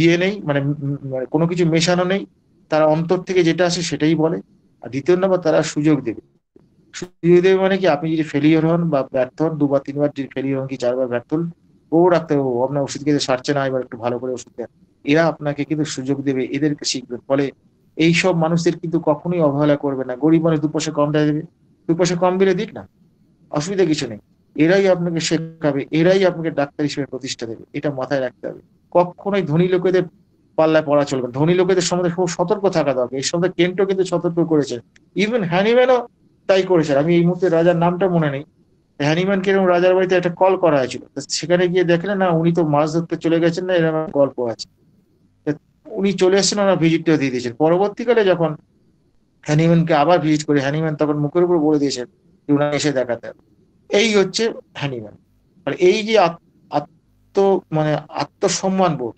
ইয়ে নেই, মানে কোনো কিছু মেশানো নেই। তারা অন্তর থেকে যেটা আসে সেটাই বলে। আর দ্বিতীয় নম্বর, তারা সুযোগ দেবে। সুযোগ দেবে মানে কি, আপনি যদি ফেলিওর হন বা ব্যর্থ হন, দুবার তিনবার যদি ফেলিওর হন কি চারবার ব্যর্থ হন, ও ডাক্তারবাবু আপনার ওষুধ খেতে সারছে না, এবার একটু ভালো করে ওষুধ দেন। এরা আপনাকে কিন্তু সুযোগ দেবে, এদেরকে শিখবেন। ফলে এইসব মানুষদের কিন্তু কখনোই অবহেলা করবে না। গরিব মানুষ 2 পয়সা কম দেবে, 2 পয়সা কম দিলে দিক না, অসুবিধা কিছু নেই। এরাই আপনাকে শেখাবে, এরাই আপনাকে ডাক্তার হিসেবে প্রতিষ্ঠা দেবে, এটা মাথায় রাখতে হবে। কখনোই ধনী লোকেদের পাল্লায় পড়া চলবে না। ধনী লোকেদের সম্বন্ধে খুব সতর্ক থাকা দরকার। এই সম্বন্ধে কেন্টও কিন্তু সতর্ক করেছেন। ইভেন হ্যানিম্যানও তাই করেছেন। আমি এই মুহূর্তে রাজার নামটা মনে নেই। হ্যানিম্যানকে এরকম রাজার বাড়িতে একটা কল করা হয়েছিল, তো সেখানে গিয়ে দেখলেন না উনি তো মাছ ধরতে চলে গেছেন, না এরকম একটা গল্প আছে। তা উনি চলে এসেছেন, ওনার ভিজিটটা দিয়ে দিয়েছেন। পরবর্তীকালে যখন হ্যানিম্যানকে আবার ভিজিট করে, হ্যানিম্যান তখন মুখের উপর বলে দিয়েছেন যে উনাকে এসে দেখাতে হবে। এই হচ্ছে হ্যানিম্যান। আর এই যে আত্ম মানে আত্মসম্মান বোধ,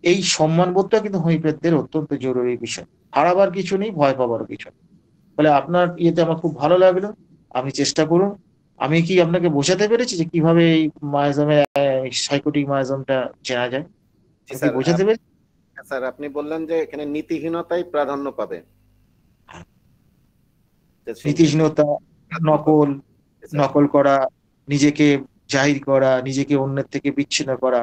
এই সম্মান বোধটা কিন্তু হোমিওপ্যাথদের অত্যন্ত জরুরি বিষয়। হারাবার কিছু নেই, ভয় পাবারও কিছু নেই। ফলে আপনার ইয়েতে আমার খুব ভালো লাগলো। আপনি চেষ্টা করুন। আমি কি আপনাকে বোঝাতে পেরেছি যে কিভাবে এই মায়াজমের সাইকোটিক মায়াজমটা চেনা যায়? জি আমি কি স্যার। বোঝাতে পেরেছি? স্যার আপনি বললেন যে এখানে নীতিহীনতাই প্রাধান্য পাবে, যে সেই নীতিহীনতা, প্রাধান্য পাবে। নকল, জি স্যার। নকল করা, নিজেকে জাহির করা, নিজেকে অন্যের থেকে বিচ্ছিন্ন করা।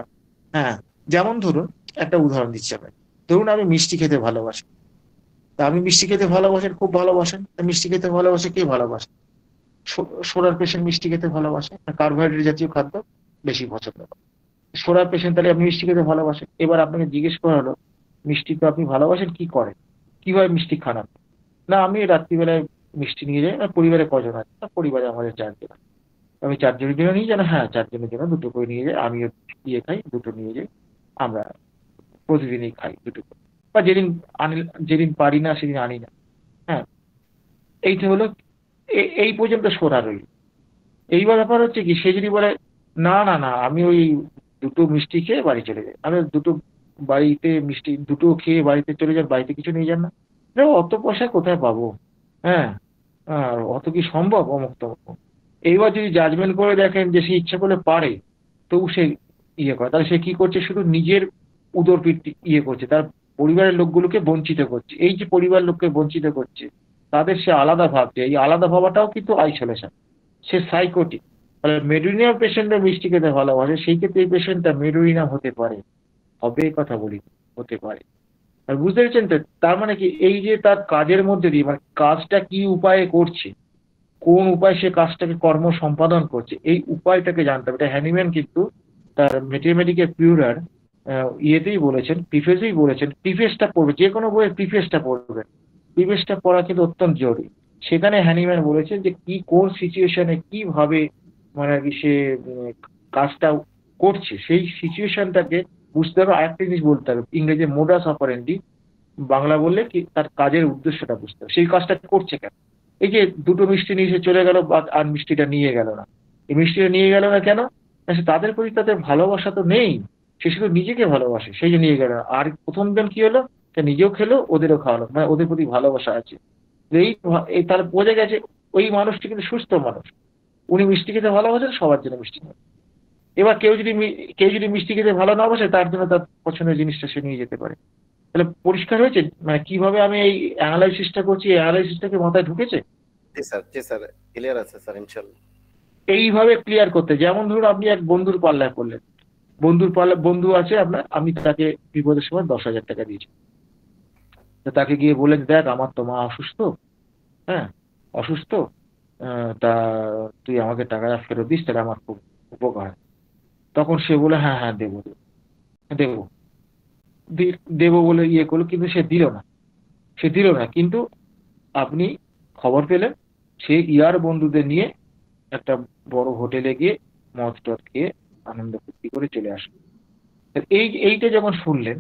হ্যাঁ, যেমন ধরুন, একটা উদাহরণ দিচ্ছি আপনাকে। ধরুন আমি মিষ্টি খেতে ভালোবাসি। তা আমি মিষ্টি খেতে ভালোবাসেন, খুব ভালোবাসেন, তা মিষ্টি খেতে ভালোবাসে কে ভালোবাসে? সুগার পেশেন্ট মিষ্টি খেতে ভালোবাসে, কার্বোহাইড্রেট জাতীয় খাদ্য বেশি পছন্দ করে। সুগার পেশেন্ট, তাহলে আপনি মিষ্টি খেতে ভালোবাসেন। এবার আপনাকে জিজ্ঞেস করা হলো, মিষ্টি তো আপনি ভালোবাসেন, কি করেন, কিভাবে মিষ্টি খান আপনি? না, আমি রাত্রিবেলায় মিষ্টি নিয়ে যাই। আমার পরিবারে কজন আছে? না, পরিবারে আমাদের 4 জন। আমি 4 জনের জন্য নিয়ে যাই না? হ্যাঁ, 4 জনের জন্য দুটো করে নিয়ে যাই। আমিও ইয়ে খাই, দুটো নিয়ে যাই। আমরা প্রতিদিনই খাই দুটো করে। বা যেদিন আনি, যেদিন পারি না সেদিন আনি না। হ্যাঁ, এইটা হলো, এই পর্যন্ত সোরা রইল। এইবার ব্যাপার হচ্ছে কি, সে যদি বলে না না না, আমি ওই দুটো মিষ্টি খেয়ে বাড়ি চলে যাই, আমি দুটো, বাড়িতে মিষ্টি দুটো খেয়ে বাড়িতে চলে যান, বাড়িতে কিছু নিয়ে যান না, আরে অত পয়সা কোথায় পাবো? হ্যাঁ, আর অত কি সম্ভব? অমুক তমুক। এইবার যদি জাজমেন্ট করে দেখেন যে সে ইচ্ছা করলে পারে, তবু সে ইয়ে করে, তাহলে সে কি করছে? শুধু নিজের উদরপিট ইয়ে করছে, তার পরিবারের লোকগুলোকে বঞ্চিত করছে। এই যে পরিবার লোককে বঞ্চিত করছে, তাদের সে আলাদা ভাবছে, এই আলাদা ভাবাটাও কিন্তু আইসোলেশন। সে সাইকোটিক। তাহলে মেডুইনিয়াম পেশেন্টরা মিষ্টি খেতে ভালোবাসে, সেই ক্ষেত্রে এই পেশেন্টটা মেডুইনাম হতে পারে, হবে, এই কথা বলি, হতে পারে। আর বুঝতে পেরেছেন তো? তার মানে কি, এই যে তার কাজের মধ্যে দিয়ে, মানে কাজটা কি উপায়ে করছে, কোন উপায় সে কাজটাকে কর্ম সম্পাদন করছে, এই উপায়টাকে জানতে হবে। এটা হ্যানিম্যান কিন্তু তার ম্যাথমেটিক্যাল পিউরার ইয়েতেই বলেছেন, প্রিফেসেই বলেছেন, প্রিফেসটা পড়বে, যে কোনো বইয়ের প্রিফেসটা পড়বে। প্রিফেসটা পড়া কিন্তু অত্যন্ত জরুরি। সেখানে হ্যানিম্যান বলেছেন যে কি কোন সিচুয়েশনে কিভাবে, মানে আর কি সে কাজটা করছে, সেই সিচুয়েশনটাকে বুঝতে হবে। আরেকটা জিনিস বলতে হবে, ইংরেজি মোডাস অপারেন্ডি, বাংলা বললে কি, তার কাজের উদ্দেশ্যটা বুঝতে হবে, সেই কাজটা করছে কেন। এই যে দুটো মিষ্টি নিয়ে সে চলে গেল, আর মিষ্টিটা নিয়ে গেল না, এই মিষ্টিটা নিয়ে গেল না কেন? না, সে তাদের প্রতি তাদের ভালোবাসা তো নেই, সে শুধু নিজেকে ভালোবাসে, সেই যে নিয়ে গেল না। আর প্রথম দিন কি হলো, সে নিজেও খেলো, ওদেরও খাওয়ালো, মানে ওদের প্রতি ভালোবাসা আছে। এই এই তার বোঝা গেছে, ওই মানুষটি কিন্তু সুস্থ মানুষ। উনি মিষ্টি খেতে ভালোবাসেন, সবার জন্য মিষ্টি নেয়। এবার কেউ যদি মিষ্টি খেতে ভালো না বাসে, তার জন্য তার পছন্দের জিনিসটা সে নিয়ে যেতে পারে। তাহলে পরিষ্কার হয়েছে, মানে কিভাবে আমি এই অ্যানালাইসিসটা করছি, এই অ্যানালাইসিসটাকে মাথায় ঢুকেছে। জি স্যার, জি স্যার, ক্লিয়ার আছে স্যার, ইনশাল্লাহ। এইভাবে ক্লিয়ার করতে, যেমন ধরুন আপনি এক বন্ধুর পাল্লায় পড়লেন। বন্ধু আছে আপনার, আপনি তাকে বিপদের সময় 10,000 টাকা দিয়েছেন। তো তাকে গিয়ে বলেন, দেখ আমার তো মা অসুস্থ, হ্যাঁ, অসুস্থ, তা তুই আমাকে টাকাটা ফেরত দিস, তাহলে আমার খুব উপকার হয়। তখন সে বলে, হ্যাঁ হ্যাঁ, দেবো দেবো দেবো, দেবো বলে ইয়ে করলো, কিন্তু সে দিল না। সে দিল না, কিন্তু আপনি খবর পেলেন সে ইয়ার বন্ধুদের নিয়ে একটা বড় হোটেলে গিয়ে মদ টদ খেয়ে আনন্দ ফুর্তি করে চলে আসলো। তা এইটা যখন শুনলেন,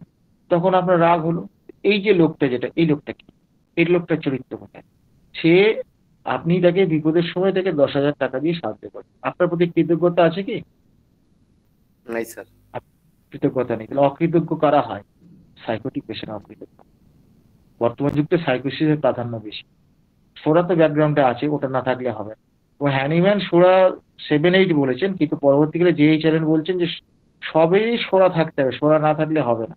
তখন আপনার রাগ হলো। এই যে লোকটা, যেটা, এই লোকটা কি, এই লোকটার চরিত্র কোথায়? সে, আপনি তাকে বিপদের সময় তাকে 10,000 টাকা দিয়ে সাহায্য করেন, আপনার প্রতি কৃতজ্ঞতা আছে কি? নাই স্যার। কৃতজ্ঞতা নেই। তাহলে অকৃতজ্ঞ কারা হয়? সাইকোটিক পেশেন্ট অকৃতজ্ঞ। বর্তমান যুগে সাইকোসিসের প্রাধান্য বেশি। সোরা তো ব্যাকগ্রাউন্ডে আছে, ওটা না থাকলে হবে না। ও হ্যানিম্যান সোরা 7-8 বলেছেন, কিন্তু পরবর্তীকালে যে এইচ বলছেন যে সবেরই সোরা থাকতে হবে, সোরা না থাকলে হবে না।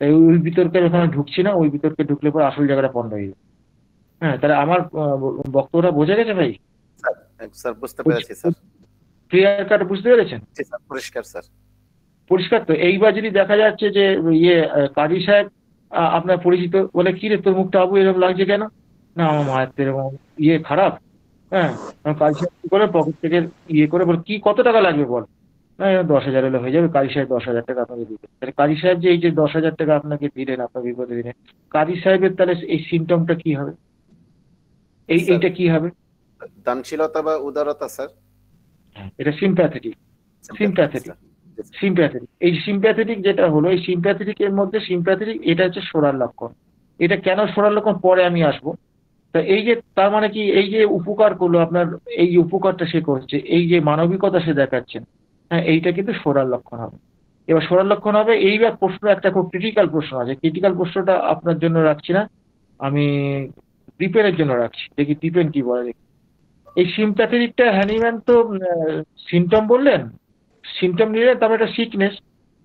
তাই ওই বিতর্কে ওখানে ঢুকছি না, ওই বিতর্কে ঢুকলে পরে আসল জায়গাটা পণ্ড হয়ে যাবে। হ্যাঁ, তাহলে আমার বক্তব্যটা বোঝা গেছে ভাই? স্যার, স্যার বুঝতে পেরেছি স্যার। ক্লিয়ার কাট বুঝতে পেরেছেন? জি স্যার, পরিষ্কার স্যার। পরিষ্কার তো? এইবার যদি দেখা যাচ্ছে যে কাজী সাহেব আপনার পরিচিত, বলে কি রে তোর মুখটা আবু এরকম লাগছে কেন? না আমার মায়ের তো এরকম খারাপ। হ্যাঁ, কাজী সাহেব কি করে পকেট থেকে করে বলে কি কত টাকা লাগবে বল? না 10,000 হলে হয়ে যাবে, কাজী সাহেব 10,000 টাকা আপনাকে দিবেন। তাহলে কাজী সাহেব যে এই যে 10,000 টাকা আপনাকে দিলেন আপনার বিপদে দিনে, কাজী সাহেবের তাহলে এই সিমটমটা কি হবে? স্যার, এইটা কি হবে? দানশীলতা বা উদারতা স্যার। এটা সিম্প্যাথেটিক। sympathetic, sympathetic. স্যার। জি স্যার। সিম্প্যাথেটিক, এই সিম্প্যাথেটিক যেটা হলো, এই সিম্প্যাথেটিক এর মধ্যে সিম্প্যাথেটিক এটা হচ্ছে সোরার লক্ষণ। এটা কেন সোরার লক্ষণ পরে আমি আসবো। তা এই যে তার মানে কি, এই যে উপকার করলো আপনার, এই যে উপকারটা সে করছে, এই যে মানবিকতা সে দেখাচ্ছেন, হ্যাঁ এইটা কিন্তু সোরার লক্ষণ হবে। এবার সোরার লক্ষণ হবে। এইবার প্রশ্ন একটা খুব ক্রিটিক্যাল প্রশ্ন আছে, ক্রিটিক্যাল প্রশ্নটা আপনার জন্য রাখছি না, আমি দীপেনের জন্য রাখছি, দেখি দীপেন কি বলে দেখি। এই সিম্প্যাথেটিকটা হ্যানিম্যান তো সিমটম বললেন, সিমটম নিলে তারপর একটা সিকনেস।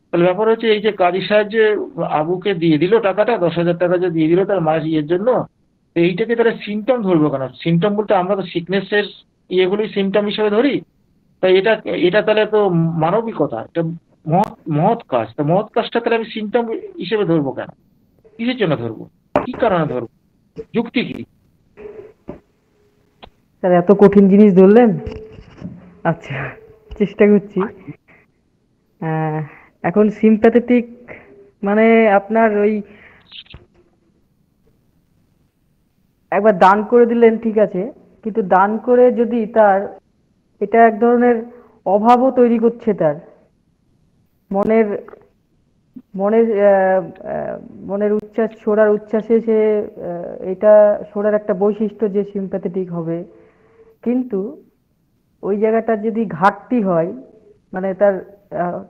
তাহলে ব্যাপার হচ্ছে এই যে কাজী সাহেব যে আবুকে দিয়ে দিল টাকাটা, 10,000 টাকা যে দিয়ে দিল তার মায়ের ইয়ের জন্য, তো এইটাকে তাহলে সিমটম ধরবো কেন? সিমটম বলতে আমরা তো সিকনেসের ইয়েগুলোই সিমটম হিসেবে ধরি। তাই এটা এটা তাহলে তো মানবিকতা, এটা মহৎ মহৎ কাজ। তা মহৎ কাজটা তাহলে আমি সিমটম হিসেবে ধরবো কেন? কিসের জন্য ধরবো? কি কারণে ধরবো? যুক্তি কি? স্যার এত কঠিন জিনিস ধরলেন। আচ্ছা, চেষ্টা করছি। আহ, এখন সিম্প্যাথেটিক মানে আপনার ওই একবার দান করে দিলেন ঠিক আছে, কিন্তু দান করে যদি তার এটা এক ধরনের অভাবও তৈরি করছে তার মনের মনের মনের উচ্ছ্বাস, ছোড়ার উচ্ছ্বাসে সে এটা ছোড়ার একটা বৈশিষ্ট্য যে সিম্প্যাথেটিক হবে। কিন্তু ওই জায়গাটা যদি ঘাটতি হয়, মানে তার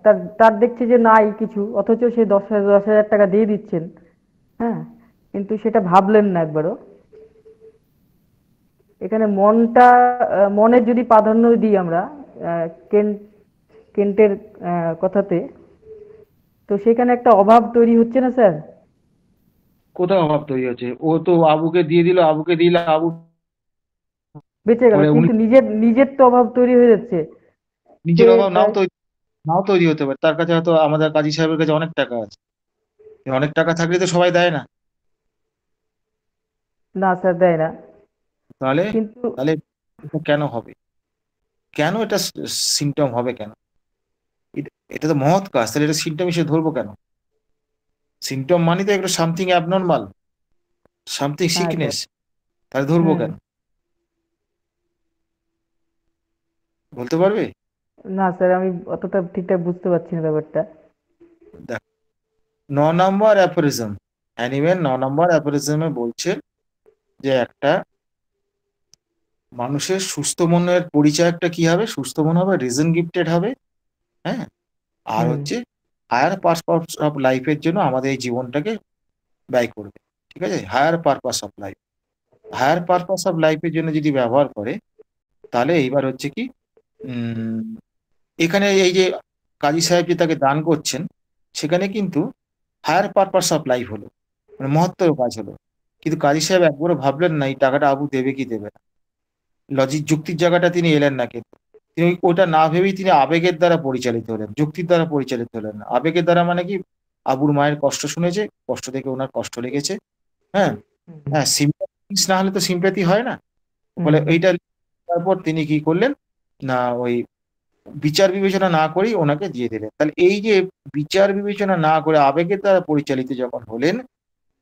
তার তার দেখছে যে নাই কিছু, অথচ সে 10,000 টাকা দিয়ে দিচ্ছেন। হ্যাঁ, কিন্তু সেটা ভাবলেন না একবারও। এখানে মনটা মনের যদি প্রাধান্য দিই আমরা কেন্ট কেন্টের কথাতে, তো সেখানে একটা অভাব তৈরি হচ্ছে না স্যার? কোথাও অভাব তৈরি হচ্ছে? ও তো আবুকে দিয়ে দিল, আবুকে দিলে আবু বেঁচে গেল, পরে উনি কিন্তু নিজের নিজের তো অভাব তৈরি হয়ে যাচ্ছে। সে নিজের অভাব নাও তৈরি হতে পারে, তার কাছে হয়তো আমাদের কাজী সাহেবের কাছে অনেক টাকা আছে। অনেক টাকা থাকলে তো সবাই দেয় না। না স্যার, দেয় না। তাহলে কিন্তু তাহলে এটা কেন হবে? কেন এটা সিমটম হবে কেন? এটা তো মহৎ কাজ, তাহলে এটা সিমটম হিসেবে ধরবো কেন? সিমটম মানে তো একটা সামথিং অ্যাবনর্মাল, সামথিং হ্যাঁ স্যার। সিকনেস। তাহলে ধরবো হুম। কেন? বলতে পারবে? না স্যার, আমি অতটা ঠিকঠাক বুঝতে পারছি না ব্যাপারটা। দেখ, 9 নম্বর অ্যাফোরিজম, অ্যানিম্যাল 9 নম্বর অ্যাফোরিজমে বলছে যে একটা মানুষের সুস্থ মনের পরিচয় একটা কি হবে, সুস্থ মন হবে, রিজন গিফটেড হবে। হ্যাঁ, আর হুম। হচ্ছে হায়ার পারপাস অফ লাইফের জন্য আমাদের এই জীবনটাকে ব্যয় করবে। ঠিক আছে, higher purpose of life, higher purpose of লাইফের জন্য যদি ব্যবহার করে, তাহলে এইবার হচ্ছে কি, উম এখানে এই যে কাজী সাহেব যে তাকে দান করছেন, সেখানে কিন্তু হায়ার পারপাস অফ লাইফ হলো, মানে মহত্তর কাজ হলো। কিন্তু কাজী সাহেব একবারও ভাবলেন না এই টাকাটা আবু দেবে কি দেবে না। লজিক যুক্তির জায়গাটা তিনি এলেন না, কিন্তু তিনি ওটা না ভেবেই তিনি আবেগের দ্বারা পরিচালিত হলেন, যুক্তির দ্বারা পরিচালিত হলেন না। আবেগের দ্বারা মানে কি, আবুর মায়ের কষ্ট শুনেছে, কষ্ট দেখে ওনার কষ্ট লেগেছে। হ্যাঁ, হুম। হ্যাঁ, সিম্প্যাথি না হলে তো সিম্প্যাথি হয় না। হুম। ফলে এইটা তারপর তিনি কি করলেন না, ওই বিচার বিবেচনা না করেই ওনাকে দিয়ে দিলেন। তাহলে এই যে বিচার বিবেচনা না করে আবেগের দ্বারা পরিচালিত যখন হলেন,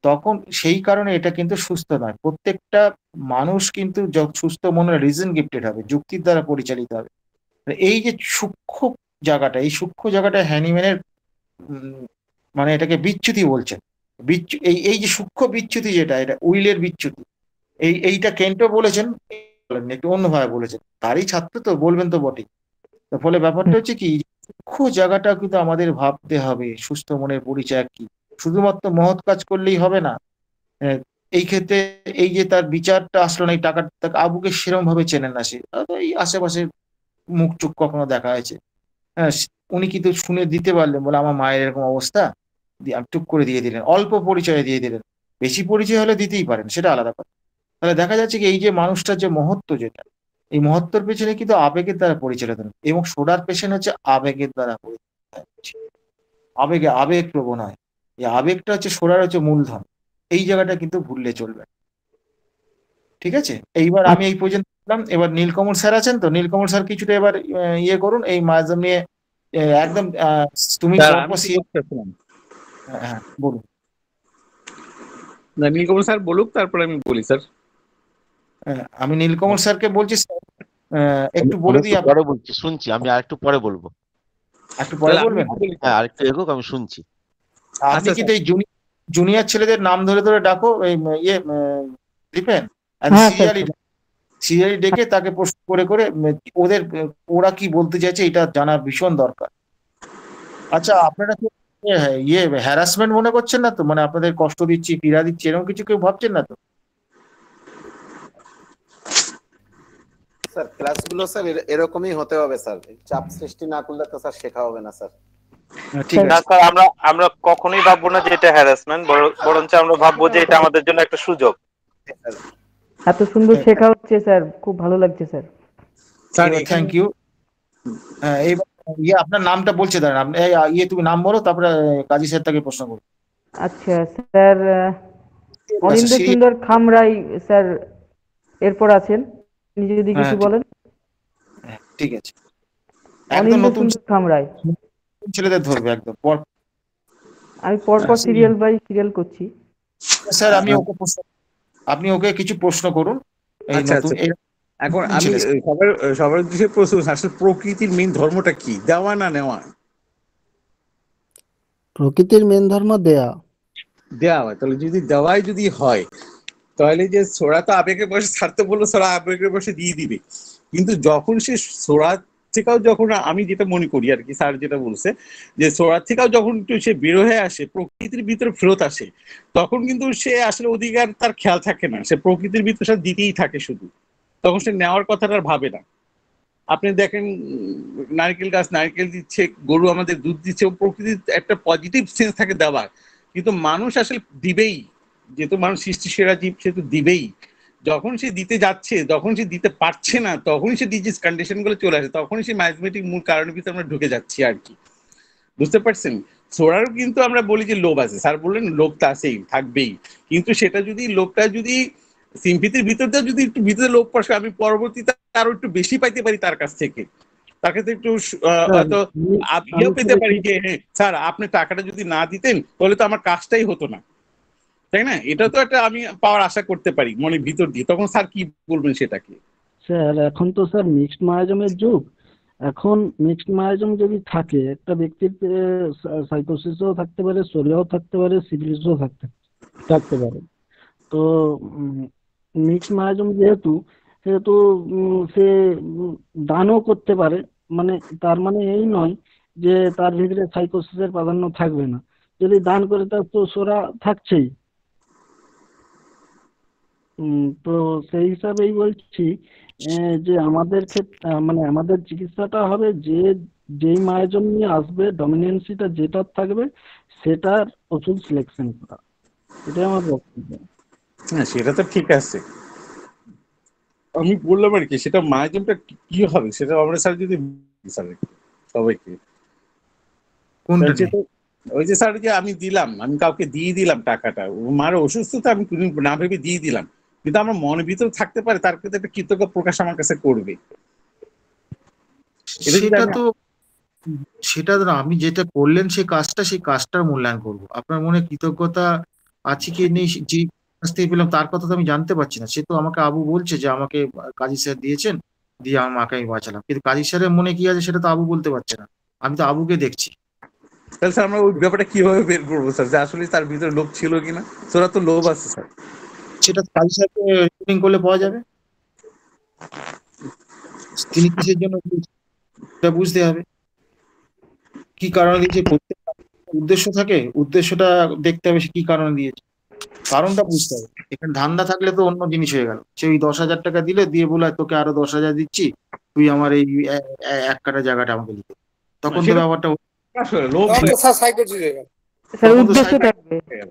তখন সেই কারণে এটা কিন্তু সুস্থ নয়। প্রত্যেকটা মানুষ কিন্তু সুস্থ মনের রিজন গিফটেড হবে, যুক্তির দ্বারা পরিচালিত হবে। এই যে সূক্ষ্ম জায়গাটা, এই সূক্ষ্ম জায়গাটা হ্যানিম্যানের উম, মানে এটাকে বিচ্যুতি বলছেন। এই এই যে সূক্ষ্ম বিচ্যুতি যেটা, এটা উইলের বিচ্যুতি। এইটা কেন্টও বলেছেন, বলেননি, একটু অন্যভাবে বলেছেন, তারই ছাত্র তো বলবেন তো বটেই। তো ফলে ব্যাপারটা হুম। হচ্ছে কি, সূক্ষ্ম জায়গাটা কিন্তু আমাদের ভাবতে হবে, সুস্থ মনের পরিচয় কি। শুধুমাত্র মহৎ কাজ করলেই হবে না। আহ, এই ক্ষেত্রে এই যে তার বিচারটা আসলো না, এই টাকা তাকে আবুকে সেরকম ভাবে চেনেন না সে, হয়তো এই আশেপাশে মুখ চুখ কখনো দেখা হয়েছে। হ্যাঁ, উনি কিন্তু শুনে দিতে পারলেন, বলে আমার মায়ের এরকম অবস্থা, টুক করে দিয়ে দিলেন, অল্প পরিচয় দিয়ে দিলেন। বেশি পরিচয় হলে দিতেই পারেন, সেটা আলাদা কথা। তাহলে দেখা যাচ্ছে কি এই যে মানুষটার যে মহত্ব, যেটা এই মহত্বর পেছনে কিন্তু আবেগের দ্বারা পরিচালিত নয়, এবং সোডার পেছনে হচ্ছে আবেগের দ্বারা পরিচালিত। আবেগ প্রবণ হয়। এই আবেগটা হচ্ছে সোডার হচ্ছে মূলধন। এই জায়গাটা কিন্তু ভুললে চলবে না। ঠিক আছে, এইবার আমি এই পর্যন্ত বললাম। এবার নীলকমল স্যার আছেন তো, নীলকমল স্যার কিছুটা এবার ইয়ে করুন এই মায়াজম নিয়ে। একদম তুমি স্যার পরপর আমি কি বলতে চাচ্ছিলাম, হ্যাঁ বলুন। না নীলকমল স্যার বলুক, তারপরে আমি বলি স্যার। আমি নীলকমল স্যারকে বলছি, স্যার একটু আমি বলে একটু দিই। পরে বলছি, শুনছি, আমি আরেকটু পরে বলবো। একটু পরে তাহলে আমি বলবেন? একটু বলি। হ্যাঁ, আরেকটু এগোক, আমি শুনছি। আপনি আচ্ছা কিন্তু এই জুনিয়র ছেলেদের নাম ধরে ধরে ডাকো, এই ইয়ে লিপেন, হ্যাঁ স্যার। সিরিয়ালি ডেকে তাকে প্রশ্ন করে করে ওদের ওরা কি বলতে চাইছে এটা জানা ভীষণ দরকার। আচ্ছা, আপনারা কি ইয়ে হ্যারাসমেন্ট মনে করছেন না তো? মানে আপনাদের কষ্ট দিচ্ছি, পীড়া দিচ্ছি, এরকম কিছু কেউ ভাবছেন না তো? স্যার ক্লাসগুলো স্যার এরকমই হতে হবে স্যার, চাপ সৃষ্টি না করলে তো স্যার শেখা হবে না স্যার। ঠিক না আছে, স্যার, আমরা কখনোই ভাববো না যে এটা হ্যারাসমেন্ট, বরঞ্চ আমরা ভাববো যে এটা আমাদের জন্য একটা সুযোগ। এত সুন্দর শেখা হচ্ছে স্যার, খুব ভালো লাগছে স্যার। Sir thank you. এইবার ইয়ে আপনার নামটা বলছে, দাঁড়ান আপনি ইয়ে তুমি নাম বলো, তারপরে কাজী স্যার তাকে প্রশ্ন করবো। আচ্ছা স্যার, অনিন্দ্য সুন্দর খামরাই স্যার এরপর আছেন, আপনি যদি হ্যাঁ, কিছু বলেন। ঠিক আছে, একদম অনিন্দ্য নতুন সুন্দর খামরাই। ছেলেদের ধরবে একদম আমি পরপর সিরিয়াল বাই সিরিয়াল করছি। স্যার আপনি ওকে কিছু প্রশ্ন করুন। এই আচ্ছা নতুন আচ্ছা, এখন আমি সবার উদ্দেশ্যে প্রশ্ন, আসলে প্রকৃতির মেন ধর্মটা কি, দেওয়া না নেওয়া? প্রকৃতির মেন ধর্ম দেয়া। দেওয়া হয়, তাহলে যদি দেওয়াই যদি হয়, তাহলে যে সোরা তো আবেগের বসে ছাড়তে বললো, সোরা আবেগের বসে দিয়ে দিবে। কিন্তু যখন সে সোরা থেকেও, যখন আমি যেটা মনে করি আর কি, স্যার যেটা বলছে যে সোরা থেকেও যখন একটু সে বের হয়ে আসে, প্রকৃতির ভিতরে ফেরত আসে, তখন কিন্তু সে আসলে অধিকার তার খেয়াল থাকে না, সে প্রকৃতির ভিতরে সে দিতেই থাকে শুধু, তখন সে নেওয়ার কথাটা আর ভাবে না। আপনি দেখেন নারকেল গাছ নারকেল দিচ্ছে, গরু আমাদের দুধ দিচ্ছে, প্রকৃতির একটা পজিটিভ সেন্স থাকে দেওয়ার। কিন্তু মানুষ আসলে দিবেই, যেহেতু মানুষ সৃষ্টি সেরা জীব, সে তো দিবেই। যখন সে দিতে যাচ্ছে, যখন সে দিতে পারছে না, তখনই সে ডিজিজ কন্ডিশন গুলো চলে আসে, তখনই সে ম্যাথমেটিক মূল কারণের ভিতরে আমরা ঢুকে যাচ্ছি আর কি, বুঝতে পারছেন? সোরারও কিন্তু আমরা বলি যে লোভ আছে, স্যার বললেন লোভ তো আছেই, থাকবেই। কিন্তু সেটা যদি লোভটা যদি সিম্পিতির ভিতর দিয়ে যদি একটু ভিতরে লোভ পাশে, আমি পরবর্তীতে আরো একটু বেশি পাইতে পারি তার কাছ থেকে, তাকে তো একটু হয়তো আমিও পেতে পারি যে হ্যাঁ স্যার আপনি টাকাটা যদি না দিতেন তাহলে তো আমার কাজটাই হতো না, তাই না? এটা তো একটা আমি পাওয়ার আশা করতে পারি মনের ভিতর দিয়ে। তখন স্যার কি বলবেন সেটাকে? স্যার এখন তো স্যার মিক্সড মায়াজমের যুগ। এখন মিক্সড মায়াজম যদি থাকে, একটা ব্যক্তির সাইকোসিসও থাকতে পারে, সোরিয়াও থাকতে পারে, সিফিলিসও থাকতে পারে। তো মিক্সড মায়াজম যেহেতু সেহেতু সে দানও করতে পারে, মানে তার মানে এই নয় যে তার ভিতরে সাইকোসিসের প্রাধান্য থাকবে না। যদি দান করে তার তো সোরা থাকছেই। তো সেই হিসাবেই বলছি যে আমাদের ক্ষেত্রে মানে আমাদের চিকিৎসাটা হবে যে যেই মায়াজম নিয়ে আসবে, ডমিনেন্সিটা যেটা থাকবে সেটার ওষুধ সিলেকশন করা, এটাই আমার বক্তব্য। হ্যাঁ সেটা তো ঠিক আছে, আমি বললাম আর কি, সেটা মায়াজমটা কি হবে সেটা আমরা স্যার যদি স্যার সবাইকে কোনটা স্যার, যেটা ওই যে স্যার যে আমি দিলাম, আমি কাউকে দিয়ে দিলাম টাকাটা, মার অসুস্থতা আমি না ভেবে দিয়ে দিলাম, কিন্তু আমার মনের ভিতরে থাকতে পারে তার প্রতি একটা কৃতজ্ঞ প্রকাশ আমার কাছে করবে। সেটা তো আমি যেটা করলেন সেই কাজটার মূল্যায়ন করব। আপনার মনে কৃতজ্ঞতা আছে কি নেই, যে কাছ থেকে পেলাম তার কথা তো আমি জানতে পারছি না। সে তো আমাকে আবু বলছে যে আমাকে কাজী স্যার দিয়েছেন, দিয়ে আমার মাকে আমি বাঁচালাম, কিন্তু কাজী স্যারের মনে কি আছে সেটা তো আবু বলতে পারছে না। আমি তো আবুকে দেখছি। তাহলে স্যার আমরা ওই ব্যাপারটা কিভাবে বের করবো স্যার, যে আসলে তার ভিতরে লোভ ছিল কিনা? তোরা তো লোভ আছে স্যার, সেটা কাজী স্যারকে রিপোর্টিং করলে পাওয়া যাবে। তিনি কিসের জন্য এটা বুঝতে হবে, কি কারণে দিয়েছে। উদ্দেশ্য থাকে, উদ্দেশ্যটা দেখতে হবে, সে কি কারণে দিয়েছে, কারণটা বুঝতে হবে। এখানে ধান্দা থাকলে তো অন্য জিনিস হয়ে গেল। সে ওই 10,000 টাকা দিলে, দিয়ে বলে তোকে আরো 10,000 দিচ্ছি, তুই আমার এই 1 কাঠা জায়গাটা আমাকে দিতে, তখন তো ব্যাপারটা আসলে লোভ স্যার সাইকোলজি স্যার তখন তো উদ্দেশ্য সাইকোটিক থাকবে, হয়ে গেল।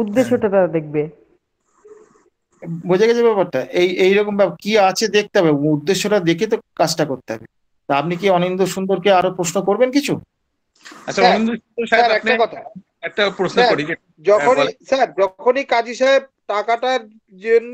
উদ্দেশ্যটা তারা দেখবে। বোঝা গেছে ব্যাপারটা? এইরকম ব্যাপার কি আছে দেখতে হবে, উদ্দেশ্যটা দেখে তো কাজটা করতে হবে। তা আপনি কি অনিন্দ্য সুন্দরকে আরো প্রশ্ন করবেন কিছু? আচ্ছা স্যার অনিন্দ্য সাহেব, স্যার আপনি একটা কথা একটা প্রশ্ন স্যার, করি যে হ্যাঁ, বলেন। যখনই কাজী সাহেব টাকাটার জন্য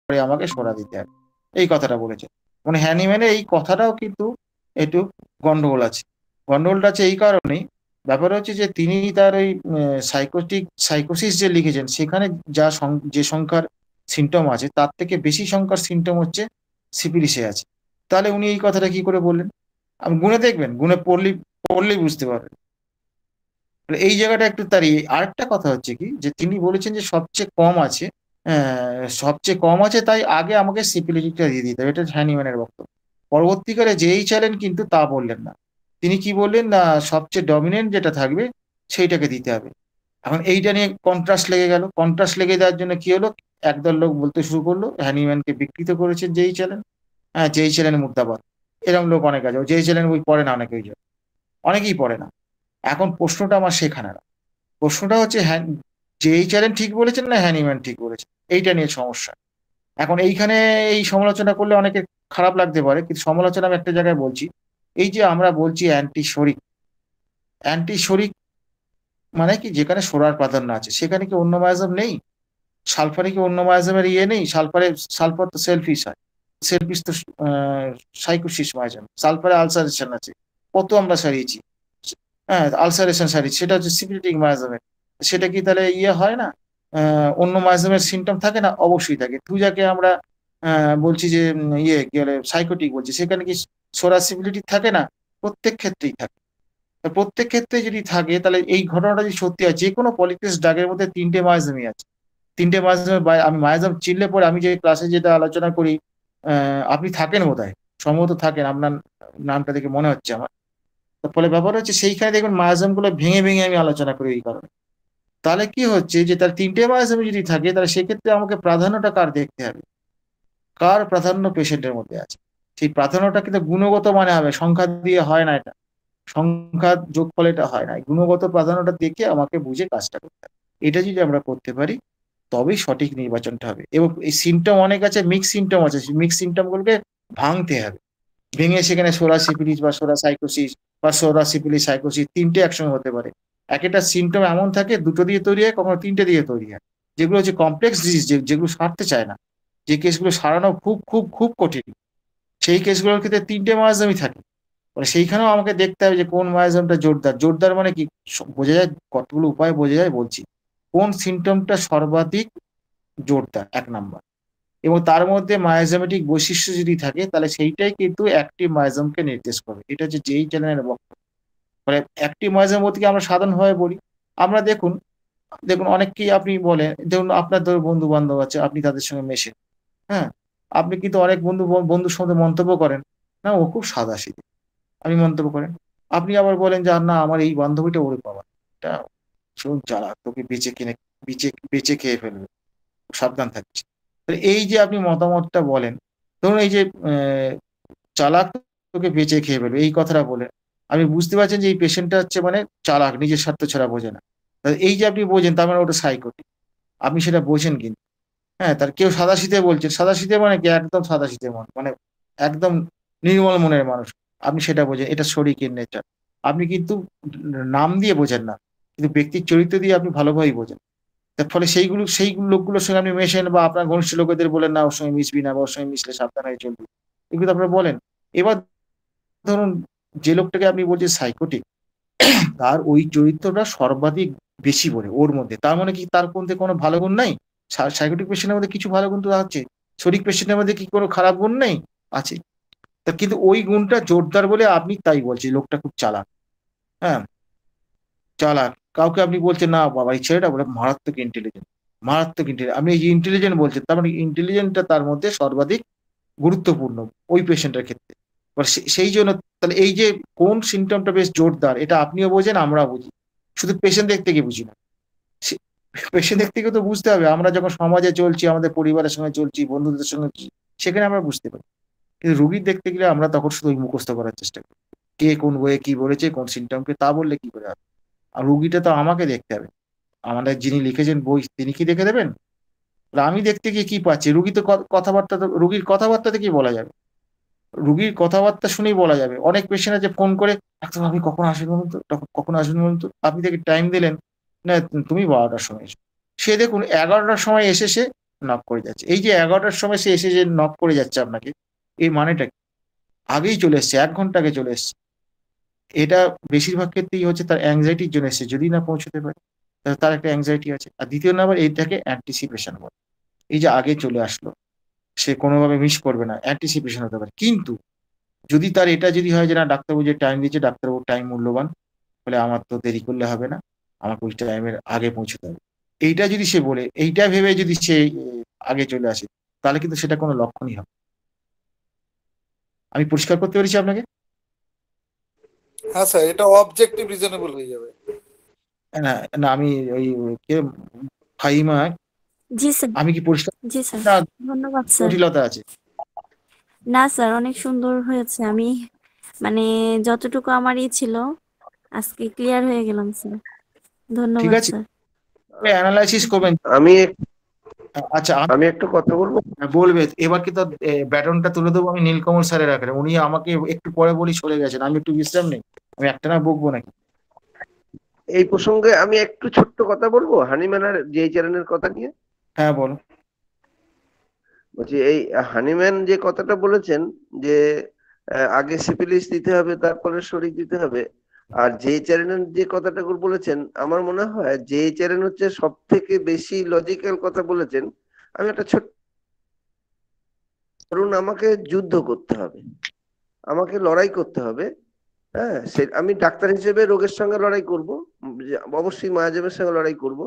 পরে আমাকে সরা দিতে হবে, এই কথাটা বলেছে। মানে হ্যানিম্যানে এই কথাটাও কিন্তু একটু গন্ডগোল আছে। গন্ডগোলটা আছে এই কারণেই, ব্যাপার হচ্ছে যে তিনি তার ওই সাইকোসিস যে লিখেছেন সেখানে যে সংখ্যার সিমটম আছে তার থেকে বেশি সংখ্যার সিমটম হচ্ছে সিফিলিসে আছে। তাহলে উনি এই কথাটা কি করে বললেন? আপনি গুণে দেখবেন, গুণে পড়লেই বুঝতে পারবেন। তাহলে এই জায়গাটা একটু তারই। আরেকটা কথা হচ্ছে কি, যে তিনি বলেছেন যে সবচেয়ে কম আছে, সবচেয়ে কম আছে তাই আগে আমাকে সিপিলিটিটা দিয়ে দিতে হবে, এটা হ্যানিম্যানের বক্তব্য। পরবর্তীকালে যেই চাইলেন কিন্তু তা বললেন না, তিনি কি বললেন না সবচেয়ে ডমিনেন্ট যেটা থাকবে সেইটাকে দিতে হবে। এখন এইটা নিয়ে কন্ট্রাস্ট লেগে গেল। কন্ট্রাস্ট লেগে যাওয়ার জন্য কি হলো, একদল লোক বলতে শুরু করলো হ্যানিম্যানকে বিকৃত করেছেন যেই চ্যালেন, হ্যাঁ যেই চ্যালেন মুর্দাবাদ। এরকম লোক অনেক আছে, যেই চ্যালেন বই পড়ে না অনেকেই, অনেকেই পড়ে না। এখন প্রশ্নটা আমার সেখানে না, প্রশ্নটা হচ্ছে যেই চ্যালেন ঠিক বলেছেন না হ্যানিম্যান ঠিক বলেছেন, এইটা নিয়ে সমস্যা। এখন এইখানে এই সমালোচনা করলে অনেকে খারাপ লাগতে পারে, কিন্তু সমালোচনা আমি একটা জায়গায় বলছি। এই যে আমরা বলছি অ্যান্টি শরিক, অ্যান্টি শরিক মানে কি, যেখানে সোরার প্রাধান্য আছে সেখানে কি অন্য মায়াজম নেই? সালফারে কি অন্য মায়াজমের ইয়ে নেই? সালফার তো সেলফিশ হয়, সেলফিশ তো সাইকোসিস মায়াজম। সালফারে আলসারেশন আছে, কত আমরা সারিয়েছি, হ্যাঁ আলসারেশন সারিয়েছি, সেটা হচ্ছে সিপিলিটিক মায়াজমের। সেটা কি তাহলে ইয়ে হয় না? অন্য মায়াজমের সিমটম থাকে না? অবশ্যই থাকে। তুই যাকে আমরা বলছি যে ইয়ে কি বলে সাইকোটিক বলছি, সেখানে কি সোরাসিবিলিটি থাকে না? প্রত্যেক ক্ষেত্রেই থাকে। তো প্রত্যেক ক্ষেত্রে যদি থাকে তাহলে এই ঘটনাটা যদি সত্যি হয়, যে কোনো পলিটিক্স ড্রাগের মধ্যে তিনটে মায়াজমই আছে। তিনটে মায়াজমের আমি মায়াজম চিনলে পরে, আমি যে ক্লাসে যেটা আলোচনা করি, আপনি থাকেন বোধহয়, সম্ভবত থাকেন, আপনার নামটা দেখে মনে হচ্ছে আমার। তো ফলে ব্যাপার হচ্ছে সেইখানে দেখবেন মায়াজম গুলো ভেঙে ভেঙে আমি আলোচনা করি এই কারণে। তাহলে কি হচ্ছে যে তার তিনটে মায়াজম যদি থাকে তাহলে সেক্ষেত্রে আমাকে প্রাধান্যটা কার দেখতে হবে, কার প্রাধান্য পেশেন্টের মধ্যে আছে। সেই প্রাধান্যটা কিন্তু গুণগত মানে হবে, সংখ্যা দিয়ে হয় না, এটা সংখ্যা যোগফল এটা হয় না, গুণগত প্রাধান্যটা দেখে আমাকে বুঝে কাজটা করতে হবে। এটা যদি আমরা করতে পারি তবেই সঠিক নির্বাচনটা হবে। এবং এই সিমটম অনেক আছে, মিক্স সিমটম আছে, মিক্স সিমটম গুলোকে ভাঙতে হবে। ভেঙে সেখানে সোরা সিপিলিস বা সোরা সাইকোসিস বা সোরা সিপিলিস সাইকোসিস তিনটে একসঙ্গে হতে পারে। এক একটা সিমটম এমন থাকে দুটো দিয়ে তৈরি হয়, কখনো তিনটে দিয়ে তৈরি হয়। যেগুলো হচ্ছে কমপ্লেক্স ডিজিজ, যেগুলো সারতে চায় না, যে কেসগুলো সারানো খুব খুব খুব কঠিন, সেই কেসগুলোর ক্ষেত্রে তিনটে মায়াজমই থাকে। মানে সেইখানেও আমাকে দেখতে হবে যে কোন মায়াজমটা জোরদার। জোরদার মানে কি বোঝা যায়, কতগুলো উপায় বোঝা যায় বলছি। কোন সিমটমটা সর্বাধিক জোরদার, এক নাম্বার। এবং তার মধ্যে মায়াজমেটিক বৈশিষ্ট্য যদি থাকে তাহলে সেইটাই কিন্তু অ্যাক্টিভ মায়াজমকে নির্দেশ করবে। এটা হচ্ছে যেই চ্যানেলের বক্তব্য। মানে অ্যাক্টিভ মায়াজমের মধ্যে কি আমরা সাধারণভাবে বলি, আমরা দেখুন দেখুন অনেককেই আপনি বলেন, ধরুন আপনার বন্ধু বান্ধব আছে, আপনি তাদের সঙ্গে মেশেন, হ্যাঁ, আপনি কিন্তু অনেক বন্ধুর সঙ্গে মন্তব্য করেন, না ও খুব সাদাসিধে, আপনি মন্তব্য করেন। আপনি আবার বলেন যে না আমার এই বান্ধবীটা ওরে বাবা, এটা ভীষণ চালাক, তোকে বেঁচে খেয়ে ফেলবে, সাবধান থাকিস। এই যে আপনি মতামতটা বলেন, ধরুন এই যে চালাক, তোকে বেঁচে খেয়ে ফেলবে, এই কথাটা বলে আপনি বুঝতে পারছেন যে এই পেশেন্টটা হচ্ছে মানে চালাক, নিজের স্বার্থ ছাড়া বোঝে না। এই যে আপনি বোঝেন, তার মানে ওটা সাইকোটিক, আপনি সেটা বোঝেন কিন্তু। হ্যাঁ, তার কেউ সাদাসিধে বলছেন, সাদাসিধে মানে কি একদম সাদাসিধে মন, মানে একদম নির্মল মনের মানুষ, আপনি সেটা বোঝেন, এটা শরিকের নেচার। আপনি কিন্তু নাম দিয়ে বোঝেন না, কিন্তু ব্যক্তির চরিত্র দিয়ে আপনি ভালোভাবেই বোঝেন। তার ফলে সেই লোকগুলোর সঙ্গে আপনি মেশেন, বা আপনার ঘনিষ্ঠ লোকেদের বলেন না ওর সঙ্গে মিশবি না, বা ওর সঙ্গে মিশলে সাবধান হয়ে চলবি, এগুলো আপনারা বলেন। এবার ধরুন যে লোকটাকে আপনি বলছেন সাইকোটিক, তার ওই চরিত্রটা সর্বাধিক বেশি বলে ওর মধ্যে, তার মানে কি তার মধ্যে কোনো ভালো গুণ নাই? সাইকোটিক পেশেন্টের মধ্যে কিছু ভালো গুণ তো আছে, শরিক পেশেন্টের মধ্যে কি কোনো খারাপ গুণ নেই? আছে। তা কিন্তু ওই গুণটা জোরদার বলে আপনি তাই বলছেন লোকটা খুব চালাক। হ্যাঁ, চালাক, কাউকে আপনি বলছেন না বাবা এই ছেলেটা বলে মারাত্মক ইন্টেলিজেন্ট, মারাত্মক ইন্টেলিজেন্ট, আপনি এই যে ইন্টেলিজেন্ট বলছেন, তার মানে ইন্টেলিজেন্টটা তার মধ্যে সর্বাধিক গুরুত্বপূর্ণ ওই পেশেন্টের ক্ষেত্রে। এবার সেই জন্য তাহলে এই যে কোন সিমটমটা বেশ জোরদার, এটা আপনিও বোঝেন, আমরাও বুঝি, শুধু পেশেন্ট দেখতে গিয়ে বুঝি না। পেশেন্ট দেখতে গিয়ে তো বুঝতে হবে, আমরা যখন সমাজে চলছি, আমাদের পরিবারের সঙ্গে চলছি, বন্ধুদের সঙ্গে কি, সেখানে আমরা বুঝতে পারি। কিন্তু রুগীর দেখতে গেলে আমরা তখন শুধু ওই মুখস্থ করার চেষ্টা করি, কে কোন বইয়ে কি বলেছে, কোন সিমটমকে, তা বললে কি করে হবে? আর রুগীটা তো আমাকে দেখতে হবে, আমাদের যিনি লিখেছেন বই তিনি কি দেখে দেবেন? আমি দেখতে গিয়ে কি পাচ্ছি? রুগী তো কথাবার্তা, তো রুগীর কথাবার্তাতে কি বলা যাবে? রুগীর কথাবার্তা শুনেই বলা যাবে। অনেক পেশেন্ট আছে ফোন করে, ডাক্তার আপনি কখন আসবেন বলুন তো, কখন আসবেন বলুন তো, আপনি তাকে টাইম দিলেন, না তুমি 12টার সময় এসো, সে দেখুন 11টার সময় এসে সে নক করে যাচ্ছে। এই যে 11টার সময় সে এসে যে নক করে যাচ্ছে আপনাকে, এই মানেটা কি? আগেই চলে এসছে, 1 ঘন্টা আগে চলে এসছে। এটা বেশিরভাগ ক্ষেত্রেই হচ্ছে তার অ্যাংজাইটির জন্য এসছে, যদি না পৌঁছতে পারে তাহলে তার একটা অ্যাংজাইটি আছে। আর দ্বিতীয় নাম্বার এইটাকে অ্যান্টিসিপেশন বলে, এই যে আগে চলে আসলো, সে কোনোভাবে মিস করবে না, অ্যান্টিসিপেশন হতে পারে। কিন্তু যদি তার এটা যদি হয় যে না ডাক্তারবাবু যে টাইম দিচ্ছে, ডাক্তারবাবুর টাইম মূল্যবান, বলে আমার তো দেরি করলে হবে না, আমাকে ওই টাইমের আগে পৌঁছতে হবে, এইটা যদি সে বলে, এইটা ভেবে যদি সে আগে চলে আসে, তাহলে কিন্তু সেটা কোনো লক্ষণই হবে। আমি পরিষ্কার করতে পেরেছি আপনাকে? হ্যাঁ স্যার, এটা অবজেক্টিভ রিজনেবল হয়ে যাবে। না না, আমি ওই কে ফাহিমা, জি স্যার। আমি কি পরিষ্কার? জি স্যার, না, ধন্যবাদ স্যার। জটিলতা আছে? না স্যার, অনেক সুন্দর হয়েছে। আমি মানে যতটুকু আমারই ছিল আজকে ক্লিয়ার হয়ে গেলাম স্যার। ঠিক ধন্যবাদ আছে, স্যার। অ্যানালাইসিস করবেন। আচ্ছা আমি একটু কথা বলবো। বলবে এবার কি, তো ব্যাটনটা তুলে দেবো আমি নীলকমল স্যারের আকারে, উনি আমাকে একটু পরে বলি চলে গেছেন, আমি একটু বিশ্রাম নেই, আমি একটা না বকবো নাকি? এই প্রসঙ্গে আমি একটু ছোট্ট কথা বলবো হানিম্যানের যে চ্যানেলের কথা নিয়ে। হ্যাঁ বলো। বলছি এই হানিম্যান যে কথাটা বলেছেন যে আগে সিফিলিস দিতে হবে তারপরে শরীর দিতে হবে, আর যে চ্যানেলের যে কথাটা বলেছেন আমার মনে হয় যে চ্যানেল হচ্ছে সব থেকে বেশি লজিক্যাল কথা বলেছেন। আমি একটা ছোট্ট, ধরুন আমাকে যুদ্ধ করতে হবে, আমাকে লড়াই করতে হবে, হ্যাঁ আমি ডাক্তার হিসেবে রোগের সঙ্গে লড়াই করব, অবশ্যই মায়াজামের সঙ্গে লড়াই করব।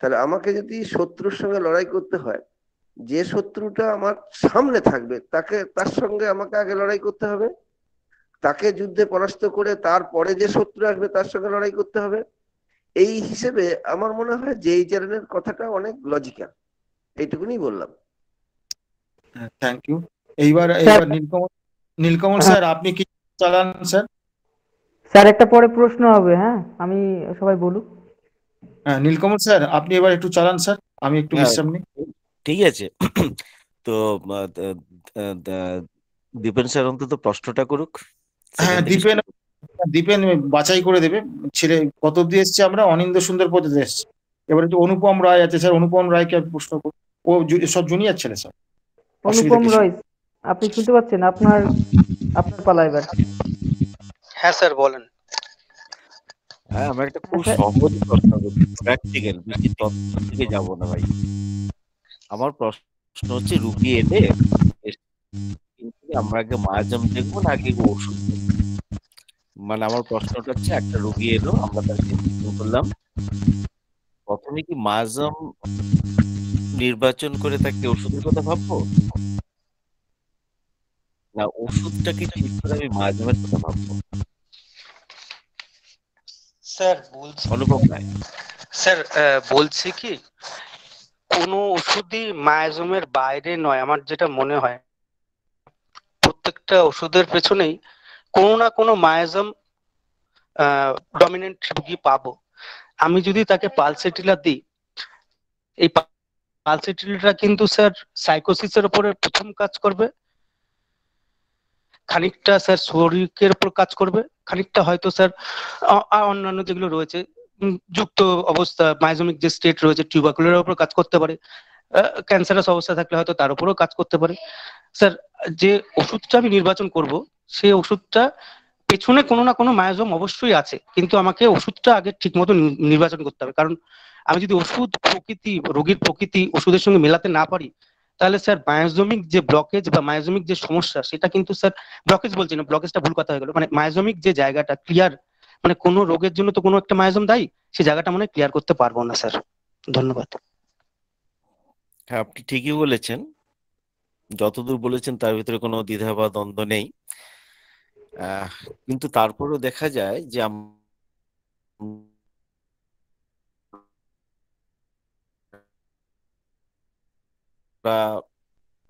তাহলে আমাকে যদি শত্রুর সঙ্গে লড়াই করতে হয়, যে শত্রুটা আমার সামনে থাকবে তার সঙ্গে আমাকে আগে লড়াই করতে হবে, তাকে যুদ্ধে পরাস্ত করে তারপরে যে শত্রু আসবে তার সঙ্গে লড়াই করতে হবে। এই হিসেবে আমার মনে হয় যে এই চ্যানেলের কথাটা অনেক লজিক্যাল। এইটুকুনি বললাম। Thank you. এইবার নীলকমল স্যার আপনি কি চালান স্যার? স্যার একটা পরে প্রশ্ন হবে, হ্যাঁ আমি সবাই বলুক। হ্যাঁ নীলকমল স্যার আপনি এবার একটু চালান স্যার, আমি একটু বিশ্রাম নিই। ঠিক আছে। তো দীপেন স্যার অন্তত প্রশ্নটা করুক। হ্যাঁ দীপেন বাছাই করে দেবে। ছেলে কত অব্দি এসছে? আমরা অনিন্দ সুন্দর পর্যন্ত এসছি। এবার একটু অনুপম রায় আছে স্যার, অনুপম রায়কে প্রশ্ন করুন। ও সব জুনিয়র ছেলে স্যার। অনুপম রায়, আপনি শুনতে পাচ্ছেন? আপনার পালা এবার। হ্যাঁ স্যার বলেন। হ্যাঁ, আমার একটা খুব সহজ প্রশ্ন করছি, প্র্যাকটিক্যাল, বেশি তথ্য থেকে যাব না ভাই। আমার প্রশ্ন হচ্ছে রুগী এলে আমরা আগে মায়াজাম দেখবো না আগে ওষুধ? মানে আমার প্রশ্নটা হচ্ছে, একটা রোগী এলো, আমরা তাকে ট্রিটমেন্ট করলাম, প্রথমে কি মায়াজম নির্বাচন করে তাকে ওষুধের কথা ভাববো, না ওষুধটাকে ঠিক করে আমি মায়াজমের কথা ভাববো? স্যার বলছি অনুভব নাই। স্যার বলছি কি কোনো ওষুধই মায়াজমের বাইরে নয়। আমার যেটা মনে হয় প্রত্যেকটা ওষুধের পেছনেই কোনো না কোনো মায়াজম ডমিনেন্ট রোগী পাবো। আমি যদি তাকে পালসেটিলা দিই, এই পালসেটিলাটা কিন্তু স্যার সাইকোসিসের উপরে প্রথম কাজ করবে, খানিকটা স্যার শরীরের উপর কাজ করবে, খানিকটা হয়তো স্যার অন্যান্য যেগুলো রয়েছে যুক্ত অবস্থা মাইজোমিক যে স্টেট রয়েছে টিউবাকুলারের উপর কাজ করতে পারে, ক্যান্সারাস অবস্থা থাকলে হয়তো তার উপরেও কাজ করতে পারে। স্যার যে ওষুধটা আমি নির্বাচন করব সেই ওষুধটা পেছনে কোনো না কোনো মায়াজম অবশ্যই আছে, কিন্তু আমাকে ওষুধটা আগে ঠিক মতো নির্বাচন করতে হবে। কারণ আমি যদি ওষুধ প্রকৃতি, রোগীর প্রকৃতি ওষুধের সঙ্গে মেলাতে না পারি, তাহলে স্যার মায়াজমিক যে ব্লকেজ বা মায়াজমিক যে সমস্যা সেটা কিন্তু স্যার, ব্লকেজ বলছি না, ব্লকেজটা ভুল কথা হয়ে গেল, মানে মায়াজমিক যে জায়গাটা ক্লিয়ার, মানে কোনো রোগের জন্য তো কোনো একটা মায়াজম দায়ী, সেই জায়গাটা মানে ক্লিয়ার করতে পারবো না স্যার। ধন্যবাদ। হ্যাঁ, আপনি ঠিকই বলেছেন, যতদূর বলেছেন তার ভিতরে কোনো দ্বিধা বা দ্বন্দ্ব নেই। কিন্তু তারপরেও দেখা যায় যে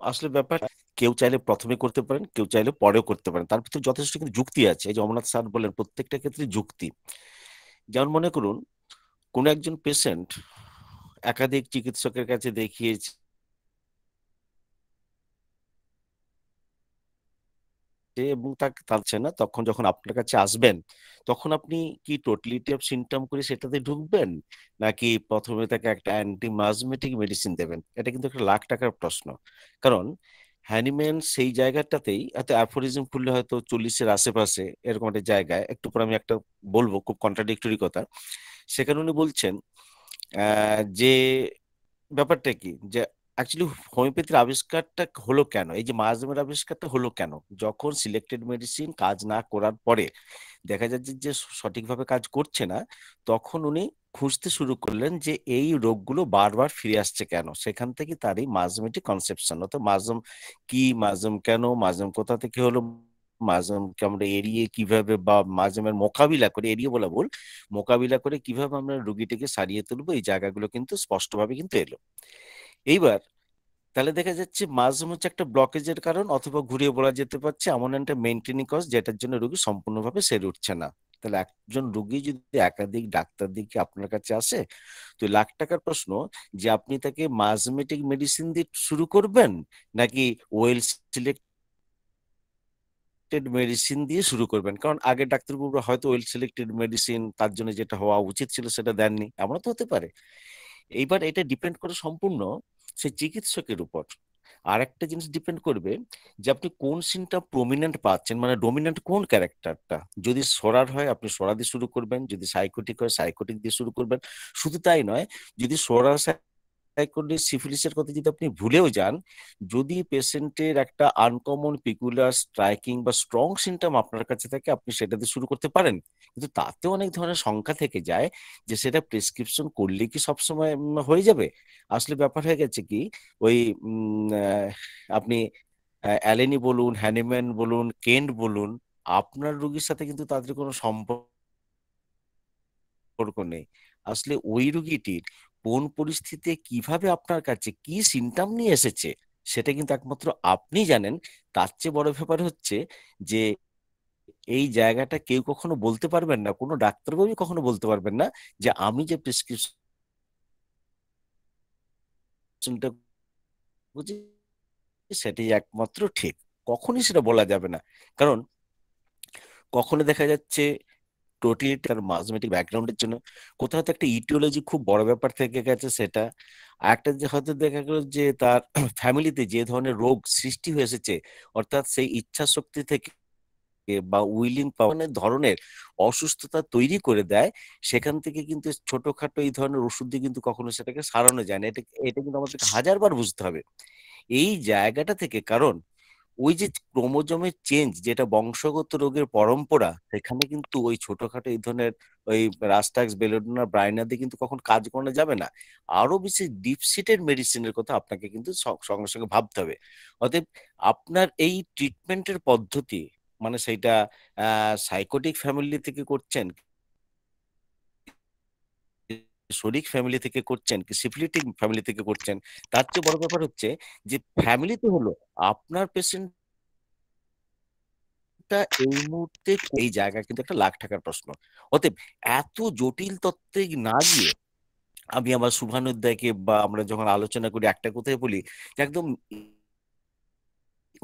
আসলে ব্যাপার, কেউ চাইলে প্রথমে করতে পারেন, কেউ চাইলে পরেও করতে পারেন, তার ভিতরে যথেষ্ট কিন্তু যুক্তি আছে। এই যে অমরনাথ স্যার বলেন, প্রত্যেকটা ক্ষেত্রে যুক্তি। যেমন মনে করুন, কোন একজন পেশেন্ট একাধিক চিকিৎসকের কাছে দেখিয়েছে এবং তাকে থাকছে না, তখন যখন আপনার কাছে আসবেন, তখন আপনি কি টোটালিটি অফ সিমটম করে সেটাতে ঢুকবেন, নাকি প্রথমে তাকে একটা অ্যান্টিমাজমেটিক মেডিসিন দেবেন? এটা কিন্তু একটা লাখ টাকার প্রশ্ন। কারণ হ্যানিম্যান সেই জায়গাটাতেই, হয়তো অ্যাফোরিজম খুললে হয়তো 40-এর আশেপাশে এরকম একটা জায়গায়, একটু পরে আমি একটা বলবো খুব কন্ট্রাডিক্টরি কথা, সেখানে উনি বলছেন যে ব্যাপারটা কি, যে অ্যাকচুয়ালি হোমিওপ্যাথির আবিষ্কারটা হলো কেন, এই যে মায়াজমের আবিষ্কারটা হলো কেন, যখন সিলেক্টেড মেডিসিন কাজ না করার পরে দেখা যাচ্ছে যে সঠিকভাবে কাজ করছে না, তখন উনি খুঁজতে শুরু করলেন যে এই রোগগুলো বারবার ফিরে আসছে কেন। সেখান থেকে তার এই মায়াজমেটিক কনসেপশন, অর্থাৎ মায়াজম কি, মায়াজম কেন, মায়াজম কোথা থেকে হলো, মায়াজমকে আমরা এড়িয়ে কিভাবে, বা মায়াজমের মোকাবিলা করে, এড়িয়ে বলা ভুল, মোকাবিলা করে কিভাবে আমরা রোগীটিকে সারিয়ে তুলবো, এই জায়গাগুলো কিন্তু স্পষ্টভাবে কিন্তু এলো। এইবার তাহলে দেখা যাচ্ছে মাঝে হচ্ছে একটা ব্লকেজের কারণ, অথবা ঘুরিয়ে বলা যেতে পারছে এমন একটা মেনটেনিং কজ যেটার জন্য রোগী সম্পূর্ণভাবে সেরে উঠছে না। তাহলে একজন রোগী যদি একাধিক ডাক্তার দিকে আপনার কাছে আসে, তো লাখ টাকার প্রশ্ন যে আপনি তাকে মাজমেটিক মেডিসিন দিয়ে শুরু করবেন, নাকি ওয়েল সিলেক্টেড মেডিসিন দিয়ে শুরু করবেন। কারণ আগের ডাক্তারবাবুরা হয়তো ওয়েল সিলেক্টেড মেডিসিন তার জন্য যেটা হওয়া উচিত ছিল সেটা দেননি, এমনও তো হতে পারে। এইবার এটা ডিপেন্ড করে সম্পূর্ণ সেই চিকিৎসকের উপর। আর একটা জিনিস ডিপেন্ড করবে যে আপনি কোন সিনটা প্রমিনেন্ট পাচ্ছেন, মানে ডমিনেন্ট কোন ক্যারেক্টারটা। যদি সরার হয় আপনি সরা দিয়ে শুরু করবেন, যদি সাইকোটিক হয় সাইকোটিক দিয়ে শুরু করবেন। শুধু তাই নয়, যদি সরার সাইকোটিক সিফিলিসের কথা যদি আপনি ভুলেও যান, যদি পেশেন্টের একটা আনকমন পিকুলার স্ট্রাইকিং বা স্ট্রং সিমটম আপনার কাছে থাকে, আপনি সেটা দিয়ে শুরু করতে পারেন। কিন্তু তাতে অনেক ধরনের সংখ্যা থেকে যায়, যে সেটা প্রেসক্রিপশন করলে কি সবসময় হয়ে যাবে। আসলে ব্যাপার হয়ে গেছে কি, ওই আপনি অ্যালেনি বলুন, হ্যানিম্যান বলুন, কেন্ট বলুন, আপনার রোগীর সাথে কিন্তু তাদের কোনো সম্পর্ক নেই। আসলে ওই রোগীটির কোন পরিস্থিতিতে কিভাবে আপনার কাছে কি সিমটম নিয়ে এসেছে সেটা কিন্তু একমাত্র আপনি জানেন। তার চেয়ে বড় ব্যাপার হচ্ছে যে এই জায়গাটা কেউ কখনো বলতে পারবেন না, কোনো ডাক্তারবাবু কখনো বলতে পারবেন না যে আমি যে প্রেসক্রিপশনটা সেটাই একমাত্র ঠিক। কখনই সেটা বলা যাবে না। কারণ কখনো দেখা যাচ্ছে টোটালি তার ম্যাথমেটিক ব্যাকগ্রাউন্ডের জন্য কোথাও তো একটা ইটিওলজি খুব বড় ব্যাপার থেকে গেছে সেটা। আর একটা যে হয়তো দেখা গেল যে তার ফ্যামিলিতে যে ধরনের রোগ সৃষ্টি হয়ে এসেছে, অর্থাৎ সেই ইচ্ছা শক্তি থেকে বা উইলিং পাওয়ার ধরনের অসুস্থতা তৈরি করে দেয়, সেখান থেকে কিন্তু ছোটখাটো এই ধরনের ওষুধ দিয়ে কিন্তু কখনো সেটাকে সারানো যায় না। এটা এটা কিন্তু আমাদেরকে হাজারবার বুঝতে হবে এই জায়গাটা থেকে। কারণ ওই যে ক্রোমোজোমের চেঞ্জ, যেটা বংশগত রোগের পরম্পরা, সেখানে কিন্তু ওই ছোটখাটো এই ধরনের ওই রাস্টাক্স, বেলোডোনা, ব্রাইনাদি কিন্তু কখন কাজ করানো যাবে না। আরো বেশি ডিপ সিটেড মেডিসিনের কথা আপনাকে কিন্তু সঙ্গে সঙ্গে ভাবতে হবে। অতএব আপনার এই ট্রিটমেন্টের পদ্ধতি, মানে সেইটা সাইকোটিক ফ্যামিলি থেকে করছেন, শরিক ফ্যামিলি থেকে করছেন, কি সিফিলিটিক ফ্যামিলি থেকে করছেন, তার চেয়ে বড় ব্যাপার হচ্ছে যে ফ্যামিলিতে হলো আপনার পেশেন্টটা এই মুহূর্তে এই জায়গা কিন্তু একটা লাখ টাকার প্রশ্ন। অতএব এত জটিল তত্ত্বে না গিয়ে আমি আমার শুভানুধ্যায়কে বা আমরা যখন আলোচনা করি একটা কথাই বলি যে একদম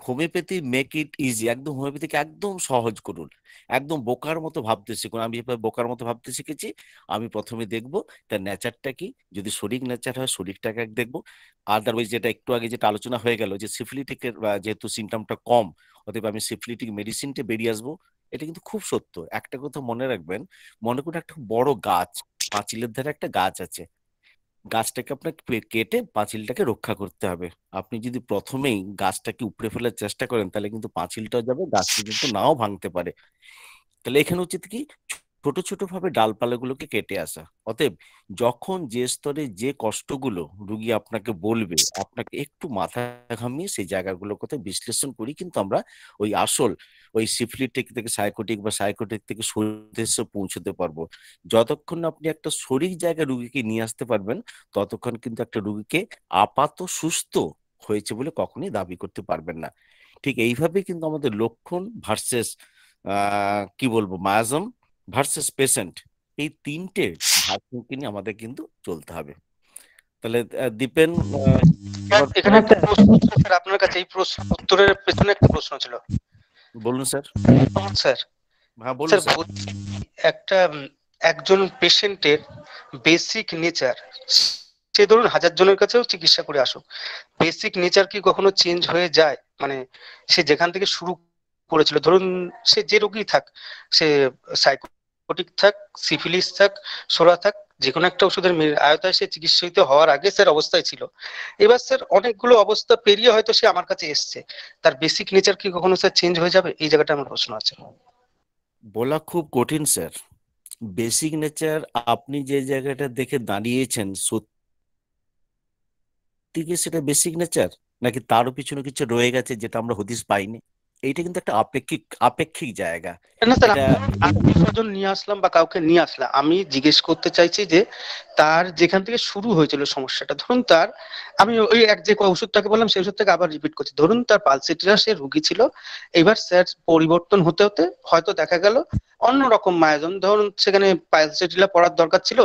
হোমিওপ্যাথি মেক ইট ইজি, একদম হোমিওপ্যাথিকে একদম সহজ করুন, একদম বোকার মতো ভাবতে শিখুন। আমি এভাবে বোকার মতো ভাবতে শিখেছি। আমি প্রথমে দেখব তার নেচারটা কি, যদি শরীর নেচার হয় শরীরটাকে দেখবো। আদারওয়াইজ যেটা একটু আগে যেটা আলোচনা হয়ে গেল যে সিফিলিটিকের যেহেতু সিমটমটা কম, অতএব আমি সিফিলিটিক মেডিসিনটা বেরিয়ে আসবো। এটা কিন্তু খুব সত্য। একটা কথা মনে রাখবেন, মনে করুন একটা বড় গাছ, পাঁচিলের ধারে একটা গাছ আছে, গাছটাকে আপনাকে কেটে পাঁচিলটাকে রক্ষা করতে হবে। আপনি যদি প্রথমেই গাছটাকে উপড়ে ফেলার চেষ্টা করেন তাহলে কিন্তু পাঁচিলটাও যাবে, গাছটা কিন্তু নাও ভাঙতে পারে। তাহলে এখানে উচিত কি, ছোট ছোট ভাবে ডালপালাগুলোকে কেটে আসা। অতএব যখন যে স্তরে যে কষ্টগুলো রুগী আপনাকে বলবে, আপনাকে একটু মাথা ঘামিয়ে সেই জায়গাগুলোর কথা বিশ্লেষণ করি কিন্তু আমরা ওই আসল ওই সিফিলিটিক থেকে সাইকোটিক বা সাইকোটিক থেকে উদ্দেশ্যে পৌঁছতে পারবো। যতক্ষণ না আপনি একটা শরীর জায়গায় রুগীকে নিয়ে আসতে পারবেন, ততক্ষণ কিন্তু একটা রুগীকে আপাত সুস্থ হয়েছে বলে কখনোই দাবি করতে পারবেন না। ঠিক এইভাবেই কিন্তু আমাদের লক্ষণ ভার্সেস কি বলবো মায়াজম ভার্সেস পেশেন্ট, এই তিনটে ভার্সনকে নিয়ে আমাদের কিন্তু চলতে হবে। তাহলে দীপেন এখানে একটা প্রশ্ন ছিল স্যার আপনার কাছে, এই প্রশ্ন উত্তরের পেছনে একটা প্রশ্ন ছিল। বলুন স্যার। স্যার হ্যাঁ বলুন স্যার স্যার। একটা একজন পেশেন্টের বেসিক নেচার, সে ধরুন 1000 জনের কাছেও চিকিৎসা করে আসুক, বেসিক নেচার কি কখনো চেঞ্জ হয়ে যায়? মানে সে যেখান থেকে শুরু করেছিল, ধরুন সে যে রোগী থাক, সে সাইকোটিক থাক, সিফিলিস থাক, সোরা থাক, যে কোনো একটা ওষুধের আয়তায় সে চিকিৎসিত হওয়ার আগে স্যার অবস্থায় ছিল। এবার স্যার অনেকগুলো অবস্থা পেরিয়ে হয়তো সে আমার কাছে এসছে, তার বেসিক নেচার কি কখনো স্যার চেঞ্জ হয়ে যাবে? এই জায়গাটা আমার প্রশ্ন আছে। বলা খুব কঠিন স্যার। বেসিক নেচার আপনি যে জায়গাটা দেখে দাঁড়িয়েছেন, সত্যি কি সেটা বেসিক নেচার, নাকি তারও পিছনে কিছু রয়ে গেছে যেটা আমরা হদিস পাইনি? এইটা কিন্তু একটা আপেক্ষিক আপেক্ষিক জায়গা। না স্যার, এটা আত্মীয়স্বজন নিয়ে আসলাম বা কাউকে নিয়ে আসলাম, আমি জিজ্ঞেস করতে চাইছি যে তার যেখান থেকে শুরু হয়েছিল সমস্যাটা, ধরুন তার, আমি ওই এক যে ওষুধটাকে বললাম সেই ওষুধটাকে আবার রিপিট করছি, ধরুন তার পালসেটিরা সে রুগী ছিল, এবার স্যার পরিবর্তন হতে হতে হয়তো দেখা গেল অন্যরকম মায়াজন, ধরুন সেখানে পালসেটিলা পড়ার দরকার ছিল,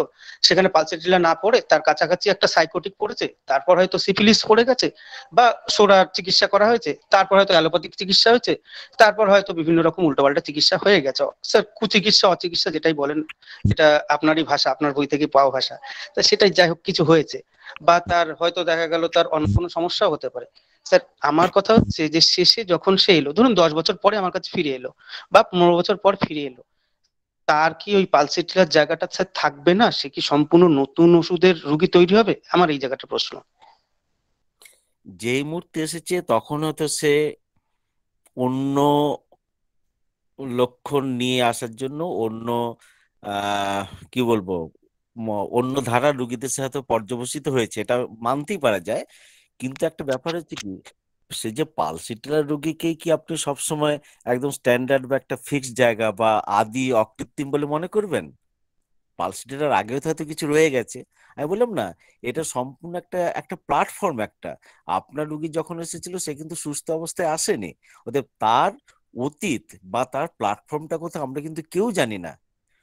সেখানে পালসেটিলা না পড়ে তার কাছাকাছি একটা সাইকোটিক পড়েছে, তারপর হয়তো সিফিলিস পড়ে গেছে, বা সোরার চিকিৎসা করা হয়েছে, তারপর হয়তো অ্যালোপ্যাথিক চিকিৎসা হয়েছে, তারপর হয়তো বিভিন্ন রকম উল্টোপাল্টা চিকিৎসা হয়ে গেছে। স্যার কুচিকিৎসা অচিকিৎসা যেটাই বলেন, এটা আপনারই ভাষা, আপনার বই থেকে পাওয়া ভাষা, তা সেটাই যাই হোক কিছু হয়েছে, বা তার হয়তো দেখা গেল তার অন্য কোনো সমস্যা হতে পারে। স্যার আমার কথা হচ্ছে যে শেষে যখন সে এলো, ধরুন 10 বছর পরে আমার কাছে ফিরে এলো বা 15 বছর পর ফিরে এলো, তার কি ওই পালসেটিলার জায়গাটা স্যার থাকবে না? সে কি সম্পূর্ণ নতুন ওষুধের রুগী তৈরি হবে? আমার এই জায়গাটা প্রশ্ন। যেই মুহূর্তে এসেছে তখন হয়তো সে অন্য লক্ষণ নিয়ে আসার জন্য অন্য কি বলবো অন্য ধারার রুগীদের সাথে পর্যবসিত হয়েছে, এটা মানতেই পারা যায়। কিন্তু একটা ব্যাপার হচ্ছে কি, সে যে পালসিটার রুগীকেই কি আপনি সবসময় একদম স্ট্যান্ডার্ড বা একটা ফিক্সড জায়গা বা আদি অকৃত্রিম বলে মনে করবেন? পালসিটার আগেও তো হয়তো কিছু রয়ে গেছে। আমি বললাম না, এটা সম্পূর্ণ একটা একটা প্ল্যাটফর্ম। একটা আপনার রুগী যখন এসেছিল সে কিন্তু সুস্থ অবস্থায় আসেনি, অতএব তার অতীত বা তার প্ল্যাটফর্মটা কোথাও আমরা কিন্তু কেউ জানি না।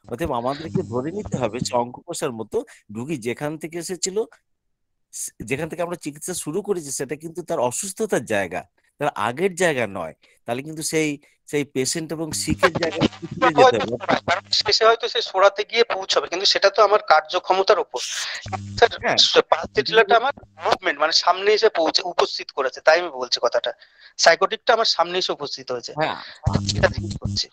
অতএব আমাদেরকে ধরে নিতে হবে সে অঙ্ক কষার মতো, রুগী যেখান থেকে এসেছিল, যেখান থেকে আমরা চিকিৎসা শুরু করেছি সেটা কিন্তু তার অসুস্থতার জায়গা, তার আগের জায়গা নয়। তাহলে কিন্তু সেই সেই পেশেন্ট এবং সিকের জায়গায় ফিরে যেতে হবে। শেষে হয়তো সে সোরাতে গিয়ে পৌঁছবে, কিন্তু সেটা তো আমার কার্যক্ষমতার উপর। স্যার পালসেটিলাটা আমার মুভমেন্ট মানে সামনে এসে পৌঁছে উপস্থিত করেছে, তাই আমি বলছি কথাটা, সাইকোটিকটা আমার সামনে এসে উপস্থিত হয়েছে। হ্যাঁ এটা জিজ্ঞেস করছি।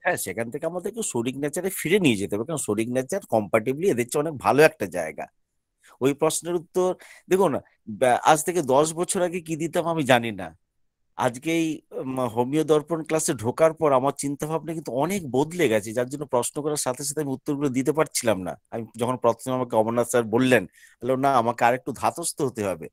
হ্যাঁ, সেখান থেকে আমাদেরকে শরিক নেচারে ফিরে নিয়ে যেতে হবে, কারণ শরিক নেচার কম্পারেটিভলি এদের চেয়ে অনেক ভালো একটা জায়গা। ওই প্রশ্নের উত্তর দেখুন, আজ থেকে 10 বছর আগে কি দিতাম আমি জানি না। আজকে এই হোমিও দর্পণ ক্লাসে ঢোকার পর আমার চিন্তা ভাবনা কিন্তু অনেক বদলে গেছে, যার জন্য প্রশ্ন করার সাথে সাথে আমি উত্তরগুলো দিতে পারছিলাম না। আমি যখন প্রথমে আমাকে অমরনাথ স্যার বললেন, বললো না আমাকে আরেকটু ধাতস্থ হতে হবে।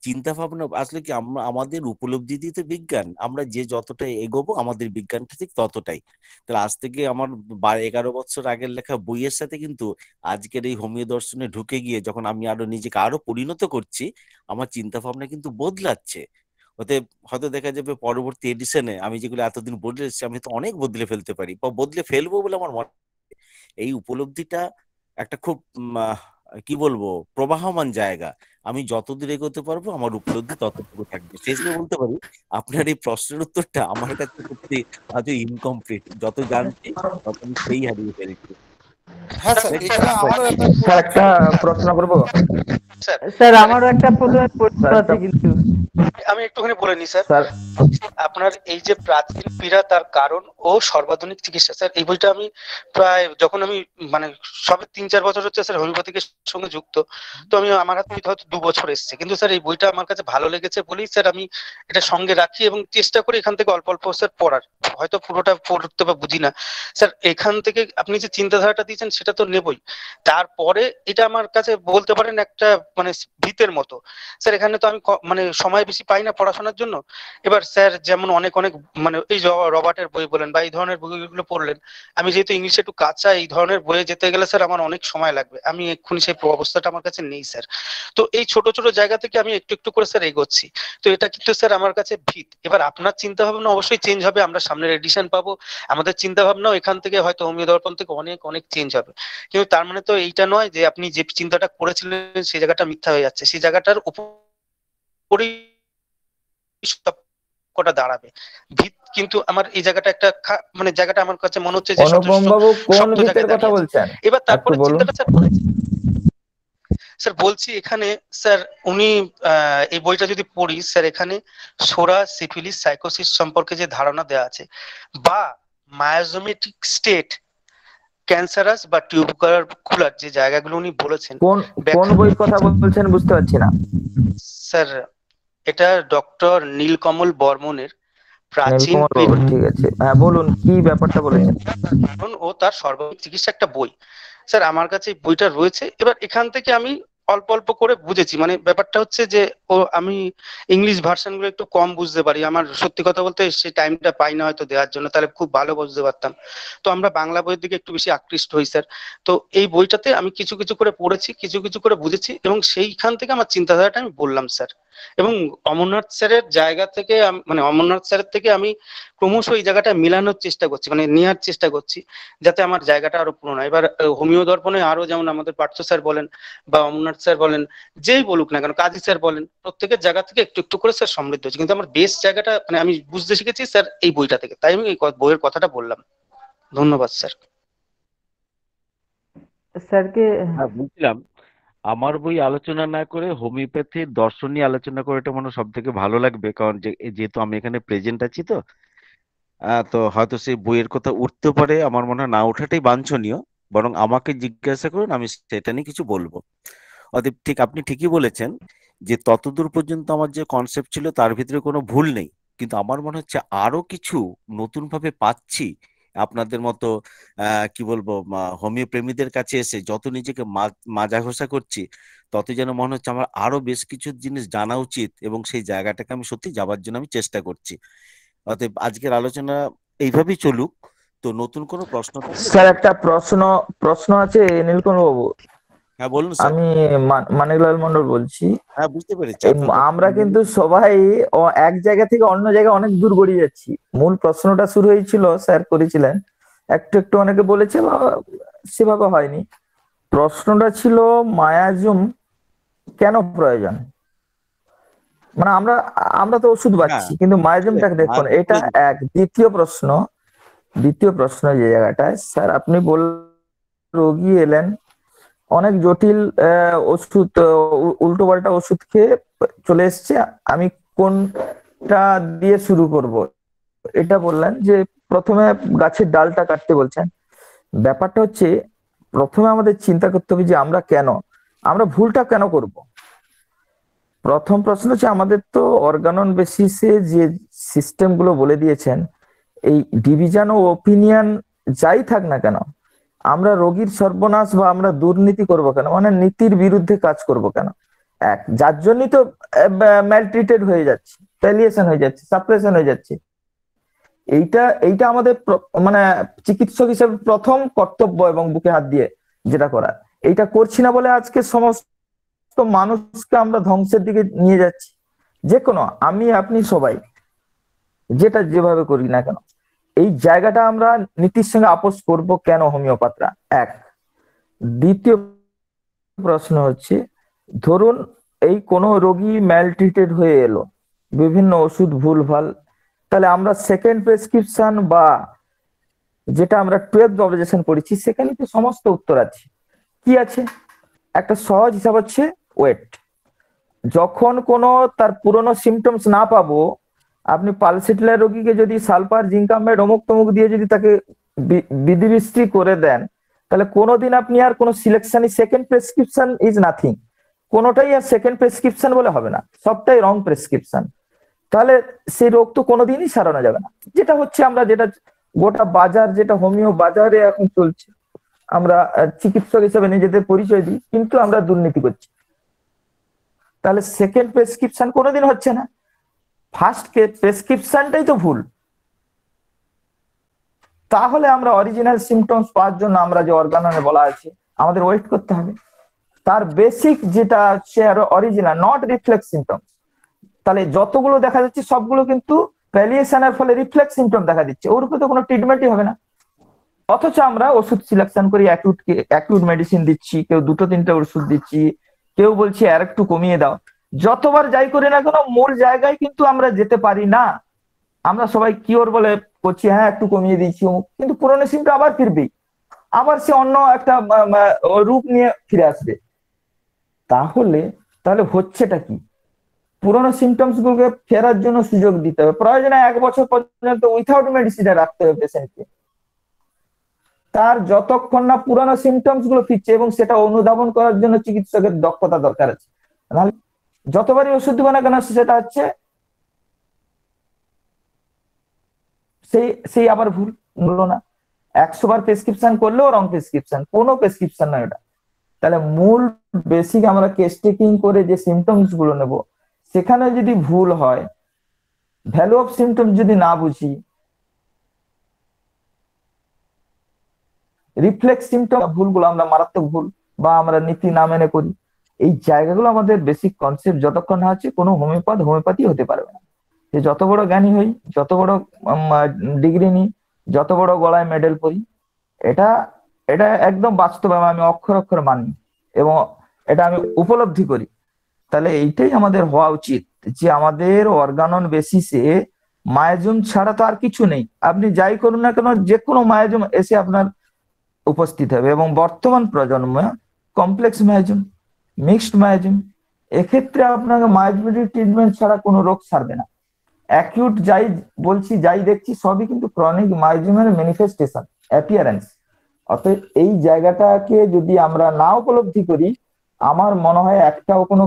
চিন্তা ভাবনা আসলে কি, আমরা আমাদের উপলব্ধি দিতে বিজ্ঞান, আমরা যে যতটা এগোবো আমাদের বিজ্ঞানটা ঠিক ততটাই। তাহলে আজ থেকে আমার 11 বছর আগের লেখা বইয়ের সাথে কিন্তু আজকের এই হোমিও দর্শনে ঢুকে গিয়ে যখন আমি আরো নিজেকে আরো পরিণত করছি, আমার চিন্তা ভাবনা কিন্তু বদলাচ্ছে। ওতে হয়তো দেখা যাবে পরবর্তী এডিশনে আমি যেগুলো এতদিন বদলে এসেছি আমি তো অনেক বদলে ফেলতে পারি বা বদলে ফেলবো বলে আমার মনে হয়। এই উপলব্ধিটা একটা খুব কি বলবো প্রবাহমান জায়গা। আমি যতদূর এগোতে পারবো আমার উপলব্ধি ততটুকু থাকবে। শেষে বলতে পারি আপনার এই প্রশ্নের উত্তরটা আমার কাছে সত্যি আজও ইনকমপ্লিট। যত জানছি তত আমি সেই হারিয়ে ফেলছি। হ্যাঁ স্যার, এখানে আমারও একটা স্যার একটা প্রশ্ন করবো। স্যার আমারও একটা প্রথমে প্রশ্ন আছে কিন্তু আমি একটুখানি বলে নিই স্যার। স্যার আপনার এই যে প্রাচীন পীড়া তার কারণ ও সর্বাধুনিক চিকিৎসা, স্যার এই বইটা আমি প্রায় যখন আমি মানে সবে 3-4 বছর হচ্ছে স্যার হোমিওপ্যাথিকের সঙ্গে যুক্ত, তো আমি আমার হাতে হয়তো 2 বছর এসেছে, কিন্তু স্যার এই বইটা আমার কাছে ভালো লেগেছে বলেই স্যার আমি এটা সঙ্গে রাখি এবং চেষ্টা করি এখান থেকে অল্প অল্প স্যার পড়ার। হয়তো পুরোটা পড়তে বা বুঝি না স্যার, এখান থেকে আপনি যে চিন্তাধারাটা দিয়েছেন সেটা তো নেবই, তারপরে এটা আমার কাছে বলতে পারেন একটা মানে ভিতের মতো। স্যার এখানে তো আমি মানে সময় বেশি পাই না পড়াশোনার জন্য। এবার স্যার যেমন অনেক অনেক মানে এই রবার্টের বই বলেন বা এই ধরনের বইগুলো পড়লেন, আমি যেহেতু ইংলিশে একটু কাঁচা, এই ধরনের বইয়ে যেতে গেলে স্যার আমার অনেক সময় লাগবে, আমি এক্ষুনি সেই অবস্থাটা আমার কাছে নেই স্যার। তো এই ছোট ছোট জায়গা থেকে আমি একটু একটু করে স্যার এগোচ্ছি। তো এটা কিন্তু স্যার আমার কাছে ভিত। এবার আপনার চিন্তা ভাবনা অবশ্যই চেঞ্জ হবে, আমরা সামনের এডিশন পাবো, আমাদের চিন্তা ভাবনাও এখান থেকে হয়তো হোমিও দর্পণ থেকে অনেক অনেক চেঞ্জ হবে। কিন্তু তার মানে তো এইটা নয় যে আপনি যে চিন্তাটা করেছিলেন সেই জায়গাটা মিথ্যা হয়ে যাচ্ছে, সেই জায়গাটার উপরেই কটা দাঁড়াবে ভিত। কিন্তু আমার এই জায়গাটা একটা মানে জায়গাটা আমার কাছে মনে হচ্ছে যে অনুপম বাবু কোন শক্ত ভিতের জায়গায় কথা দাঁড়িয়ে আছে। বলছেন এবার একটু তারপরে বলুন। চিন্তাটা স্যার স্যার বলছি এখানে স্যার উনি এই বইটা যদি পড়ি স্যার, এখানে সোরা, সিফিলিস, সাইকোসিস সম্পর্কে যে ধারণা দেওয়া আছে বা মায়োজোমেটিক স্টেট, ক্যান্সারাস বা টিউবারকুলার যে জায়গাগুলো উনি বলেছেন। কোন কোন বইয়ের কথা বলছেন বুঝতে পারছি না স্যার এটা ডক্টর নীলকমল বর্মনের প্রাচীন নীলকমল বাবু, ঠিক আছে, হ্যাঁ বলুন কি ব্যাপারটা বলেছেন। ও তার সর্বাধিক চিকিৎসা একটা বই স্যার আমার কাছে এই বইটা রয়েছে। এবার এখান থেকে আমি অল্প অল্প করে বুঝেছি, মানে ব্যাপারটা হচ্ছে যে আমি ইংলিশ ভার্সন গুলো একটু কম বুঝতে পারি, আমার সত্যি কথা বলতে সেই টাইমটা পাই না হয়তো দেওয়ার জন্য, তাহলে খুব ভালো বুঝতে পারতাম। তো আমরা বাংলা বইয়ের দিকে একটু বেশি আকৃষ্ট হই স্যার। তো এই বইটাতে আমি কিছু কিছু করে পড়েছি, কিছু কিছু করে বুঝেছি এবং সেইখান থেকে আমার চিন্তাধারাটা আমি বললাম স্যার। এবং অমরনাথ স্যারের জায়গা থেকে মানে অমরনাথ স্যারের থেকে আমি ক্রমশ এই জায়গাটা মিলানোর চেষ্টা করছি, মানে নেওয়ার চেষ্টা করছি যাতে আমার জায়গাটা আরো পুরো হয়। এবার হোমিও দর্পণে আরো যেমন আমাদের পার্থ স্যার বলেন বা অমরনাথ স্যার বলেন, যেই বলুক না কেন, কাজী স্যার বলেন, প্রত্যেকের জায়গা থেকে একটু একটু করে স্যার সমৃদ্ধ হচ্ছে, কিন্তু আমার বেস জায়গাটা মানে আমি বুঝতে শিখেছি স্যার এই বইটা থেকে, তাই আমি এই বইয়ের কথাটা বললাম। ধন্যবাদ স্যার। স্যারকে হ্যাঁ বুঝলাম। আমার বই আলোচনা না করে হোমিওপ্যাথির দর্শন নিয়ে আলোচনা করাটা মনে সব থেকে ভালো লাগবে, কারণ যেহেতু আমি এখানে প্রেজেন্ট আছি তো তো হয়তো সেই বইয়ের কথা উঠতে পারে, আমার মনে হয় না ওঠাটাই বাঞ্ছনীয়, বরং আমাকে জিজ্ঞাসা করুন আমি সেটা নিয়ে কিছু বলবো। অতএব ঠিক আপনি ঠিকই বলেছেন যে ততদূর পর্যন্ত আমার যে কনসেপ্ট ছিল তার ভিতরে কোনো ভুল নেই, কিন্তু আমার মনে হচ্ছে আরো কিছু নতুন ভাবে পাচ্ছি আপনাদের মতো কি বলবো হোমিও প্রেমীদের কাছে এসে যত নিজেকে মাজা ঘষা করছি, তত যেন মনে হচ্ছে আমার আরো বেশ কিছু জিনিস জানা উচিত এবং সেই জায়গাটাকে আমি সত্যি যাবার জন্য আমি চেষ্টা করছি। অতএব আজকের আলোচনা এইভাবেই চলুক। তো নতুন কোনো প্রশ্ন থাকলে স্যার একটা প্রশ্ন আছে নীলকমল বাবু। হ্যাঁ বলুন স্যার। আমি মানিকলাল মন্ডল বলছি। হ্যাঁ বুঝতে পেরেছি। আমরা কিন্তু সবাই এক জায়গা থেকে অন্য জায়গায় অনেক দূর গড়িয়ে যাচ্ছি। মূল প্রশ্নটা শুরু হয়েছিল স্যার করেছিলেন, একটু একটু অনেকে বলেছে সেভাবে হয়নি। প্রশ্নটা ছিল মায়াজুম কেন প্রয়োজন, মানে আমরা তো ওষুধ পাচ্ছি কিন্তু মায়াজুমটাকে দেখুন, এটা এক। দ্বিতীয় প্রশ্ন যে জায়গাটায় স্যার আপনি রোগী এলেন অনেক জটিল ওষুধ, উল্টো পাল্টা ওষুধ খেয়ে চলে এসছে, আমি কোনটা দিয়ে শুরু করব, এটা বললেন যে প্রথমে গাছের ডালটা কাটতে বলছেন। ব্যাপারটা হচ্ছে প্রথমে আমাদের চিন্তা করতে হবে যে আমরা ভুলটা কেন করব। প্রথম প্রশ্ন হচ্ছে আমাদের তো অর্গানন বেসিসে যে সিস্টেম গুলো বলে দিয়েছেন, এই ডিভিশন ও ওপিনিয়ন যাই থাক না কেন, আমরা রোগীর সর্বনাশ বা আমরা দুর্নীতি করব কেন, মানে নীতির বিরুদ্ধে কাজ করব কেন? এক, যার জন্যই তো ম্যালট্রিটেড হয়ে যাচ্ছে, প্যালিয়েশন হয়ে যাচ্ছে, সাপ্রেশন হয়ে যাচ্ছে। এইটা আমাদের মানে চিকিৎসক হিসেবে প্রথম কর্তব্য এবং বুকে হাত দিয়ে যেটা করা, এইটা করছি না বলে আজকে সমস্ত মানুষকে আমরা ধ্বংসের দিকে নিয়ে যাচ্ছি। যে কোনো, আমি আপনি সবাই যেটা যেভাবে করি না কেন, এই জায়গাটা আমরা নীতির সঙ্গে আপোষ করব কেন হোমিওপ্যাথরা? এক। দ্বিতীয় প্রশ্ন হচ্ছে, ধরুন এই কোনো রোগী ম্যালট্রিটেড হয়ে এলো, বিভিন্ন ওষুধ ভুলভাল, তাহলে আমরা সেকেন্ড প্রেসক্রিপশন বা যেটা আমরা 12th অবজেকশন পড়েছি সেখানে তো সমস্ত উত্তর আছে। কি আছে? একটা সহজ হিসাব হচ্ছে ওয়েট। যখন কোনো তার পুরনো সিমটমস না পাবো, আপনি পালসিটিলার রোগীকে যদি সালফার জিঙ্কামেড অমুক তমুক দিয়ে যদি তাকে বিধিবৃষ্টি করে দেন, তাহলে কোনোদিন আপনি আর কোনো সিলেকশনই সেকেন্ড প্রেসক্রিপশন ইজ নাথিং, কোনোটাই আর সেকেন্ড প্রেসক্রিপশন বলে হবে না, সবটাই রং প্রেসক্রিপশন। তাহলে সেই রোগ তো কোনোদিনই সারানো যাবে না। যেটা হচ্ছে আমরা যেটা গোটা বাজার, যেটা হোমিও বাজারে এখন চলছে, আমরা চিকিৎসক হিসেবে নিজেদের পরিচয় দিই কিন্তু আমরা দুর্নীতি করছি। তাহলে সেকেন্ড প্রেসক্রিপশন কোনোদিন হচ্ছে না, ফার্স্ট প্রেসক্রিপশনটাই তো ভুল। তাহলে আমরা অরিজিনাল সিমটমস পাওয়ার জন্য আমরা যে অর্গাননে বলা আছে আমাদের ওয়েট করতে হবে, তার বেসিক যেটা হচ্ছে অরিজিনাল নট রিফ্লেক্স সিমটমস। তাহলে যতগুলো দেখা যাচ্ছে সবগুলো কিন্তু প্যালিয়েশনের ফলে রিফ্লেক্স সিমটম দেখা দিচ্ছে, ওর উপরে তো কোনো ট্রিটমেন্টই হবে না। অথচ আমরা ওষুধ সিলেকশন করি, অ্যাকিউট মেডিসিন দিচ্ছি, কেউ 2-3টে ওষুধ দিচ্ছি, কেউ বলছি আর একটু কমিয়ে দাও। যতবার যাই করি না কেন মূল জায়গায় কিন্তু আমরা যেতে পারি না। আমরা সবাই কিওর বলে করছি, হ্যাঁ একটু কমিয়ে দিচ্ছি, কিন্তু পুরনো সিমটা আবার ফিরবে, আবার সে অন্য একটা রূপ নিয়ে ফিরে আসবে। তাহলে হচ্ছেটা কি? পুরোনো সিমটমস গুলোকে ফেরার জন্য সুযোগ দিতে হবে, প্রয়োজনে 1 বছর পর্যন্ত উইথাউট মেডিসিনে রাখতে হবে পেশেন্টকে। তার যতক্ষণ না পুরোনো সিমটমস গুলো ফিরছে, এবং সেটা অনুধাবন করার জন্য চিকিৎসকের দক্ষতা দরকার আছে। নাহলে যতবারই ওষুধ দিব না কেন সেটা হচ্ছে সেই আবার ভুল হলো না। 100 বার প্রেসক্রিপশন করলেও রং প্রেসক্রিপশন, কোনো প্রেসক্রিপশন নয় ওটা। তাহলে মূল বেসিক আমরা কেস টেকিং করে যে সিমটমস গুলো নেব, সেখানে যদি ভুল হয়, ভ্যালু অফ সিমটম যদি না বুঝি, রিফ্লেক্স সিমটম ভুলগুলো আমরা মারাত্মক ভুল বা আমরা নীতি না মেনে করি, এই জায়গাগুলো আমাদের বেসিক কনসেপ্ট যতক্ষণ না আছে কোনো হোমিওপ্যাথি হতে পারবে না। যে যত বড় জ্ঞানী হই, যত বড় ডিগ্রি নিই, যত বড় গলায় মেডেল পরি, এটা একদম বাস্তবে আমি অক্ষর অক্ষর মানি এবং এটা আমি উপলব্ধি করি। তাহলে এইটাই আমাদের হওয়া উচিত যে আমাদের অর্গানন বেসিসে মায়াজুম ছাড়া তো আর কিছু নেই। আপনি যাই করুন না কেন, যে কোনো মায়াজুম এসে আপনার উপস্থিত হবে। এবং বর্তমান প্রজন্মে কমপ্লেক্স মায়াজুম, মিক্সড মায়াজুম, এক্ষেত্রে আপনাকে মায়াজুমেটিক ট্রিটমেন্ট ছাড়া কোনো রোগ সারবে না। অ্যাকিউট যাই দেখছি সবই কিন্তু ক্রনিক মায়াজুমের ম্যানিফেস্টেশন, অ্যাপিয়ারেন্স। অতএব এই জায়গাটাকে যদি আমরা না উপলব্ধি করি, আমার মনে হয় একটাও কোনো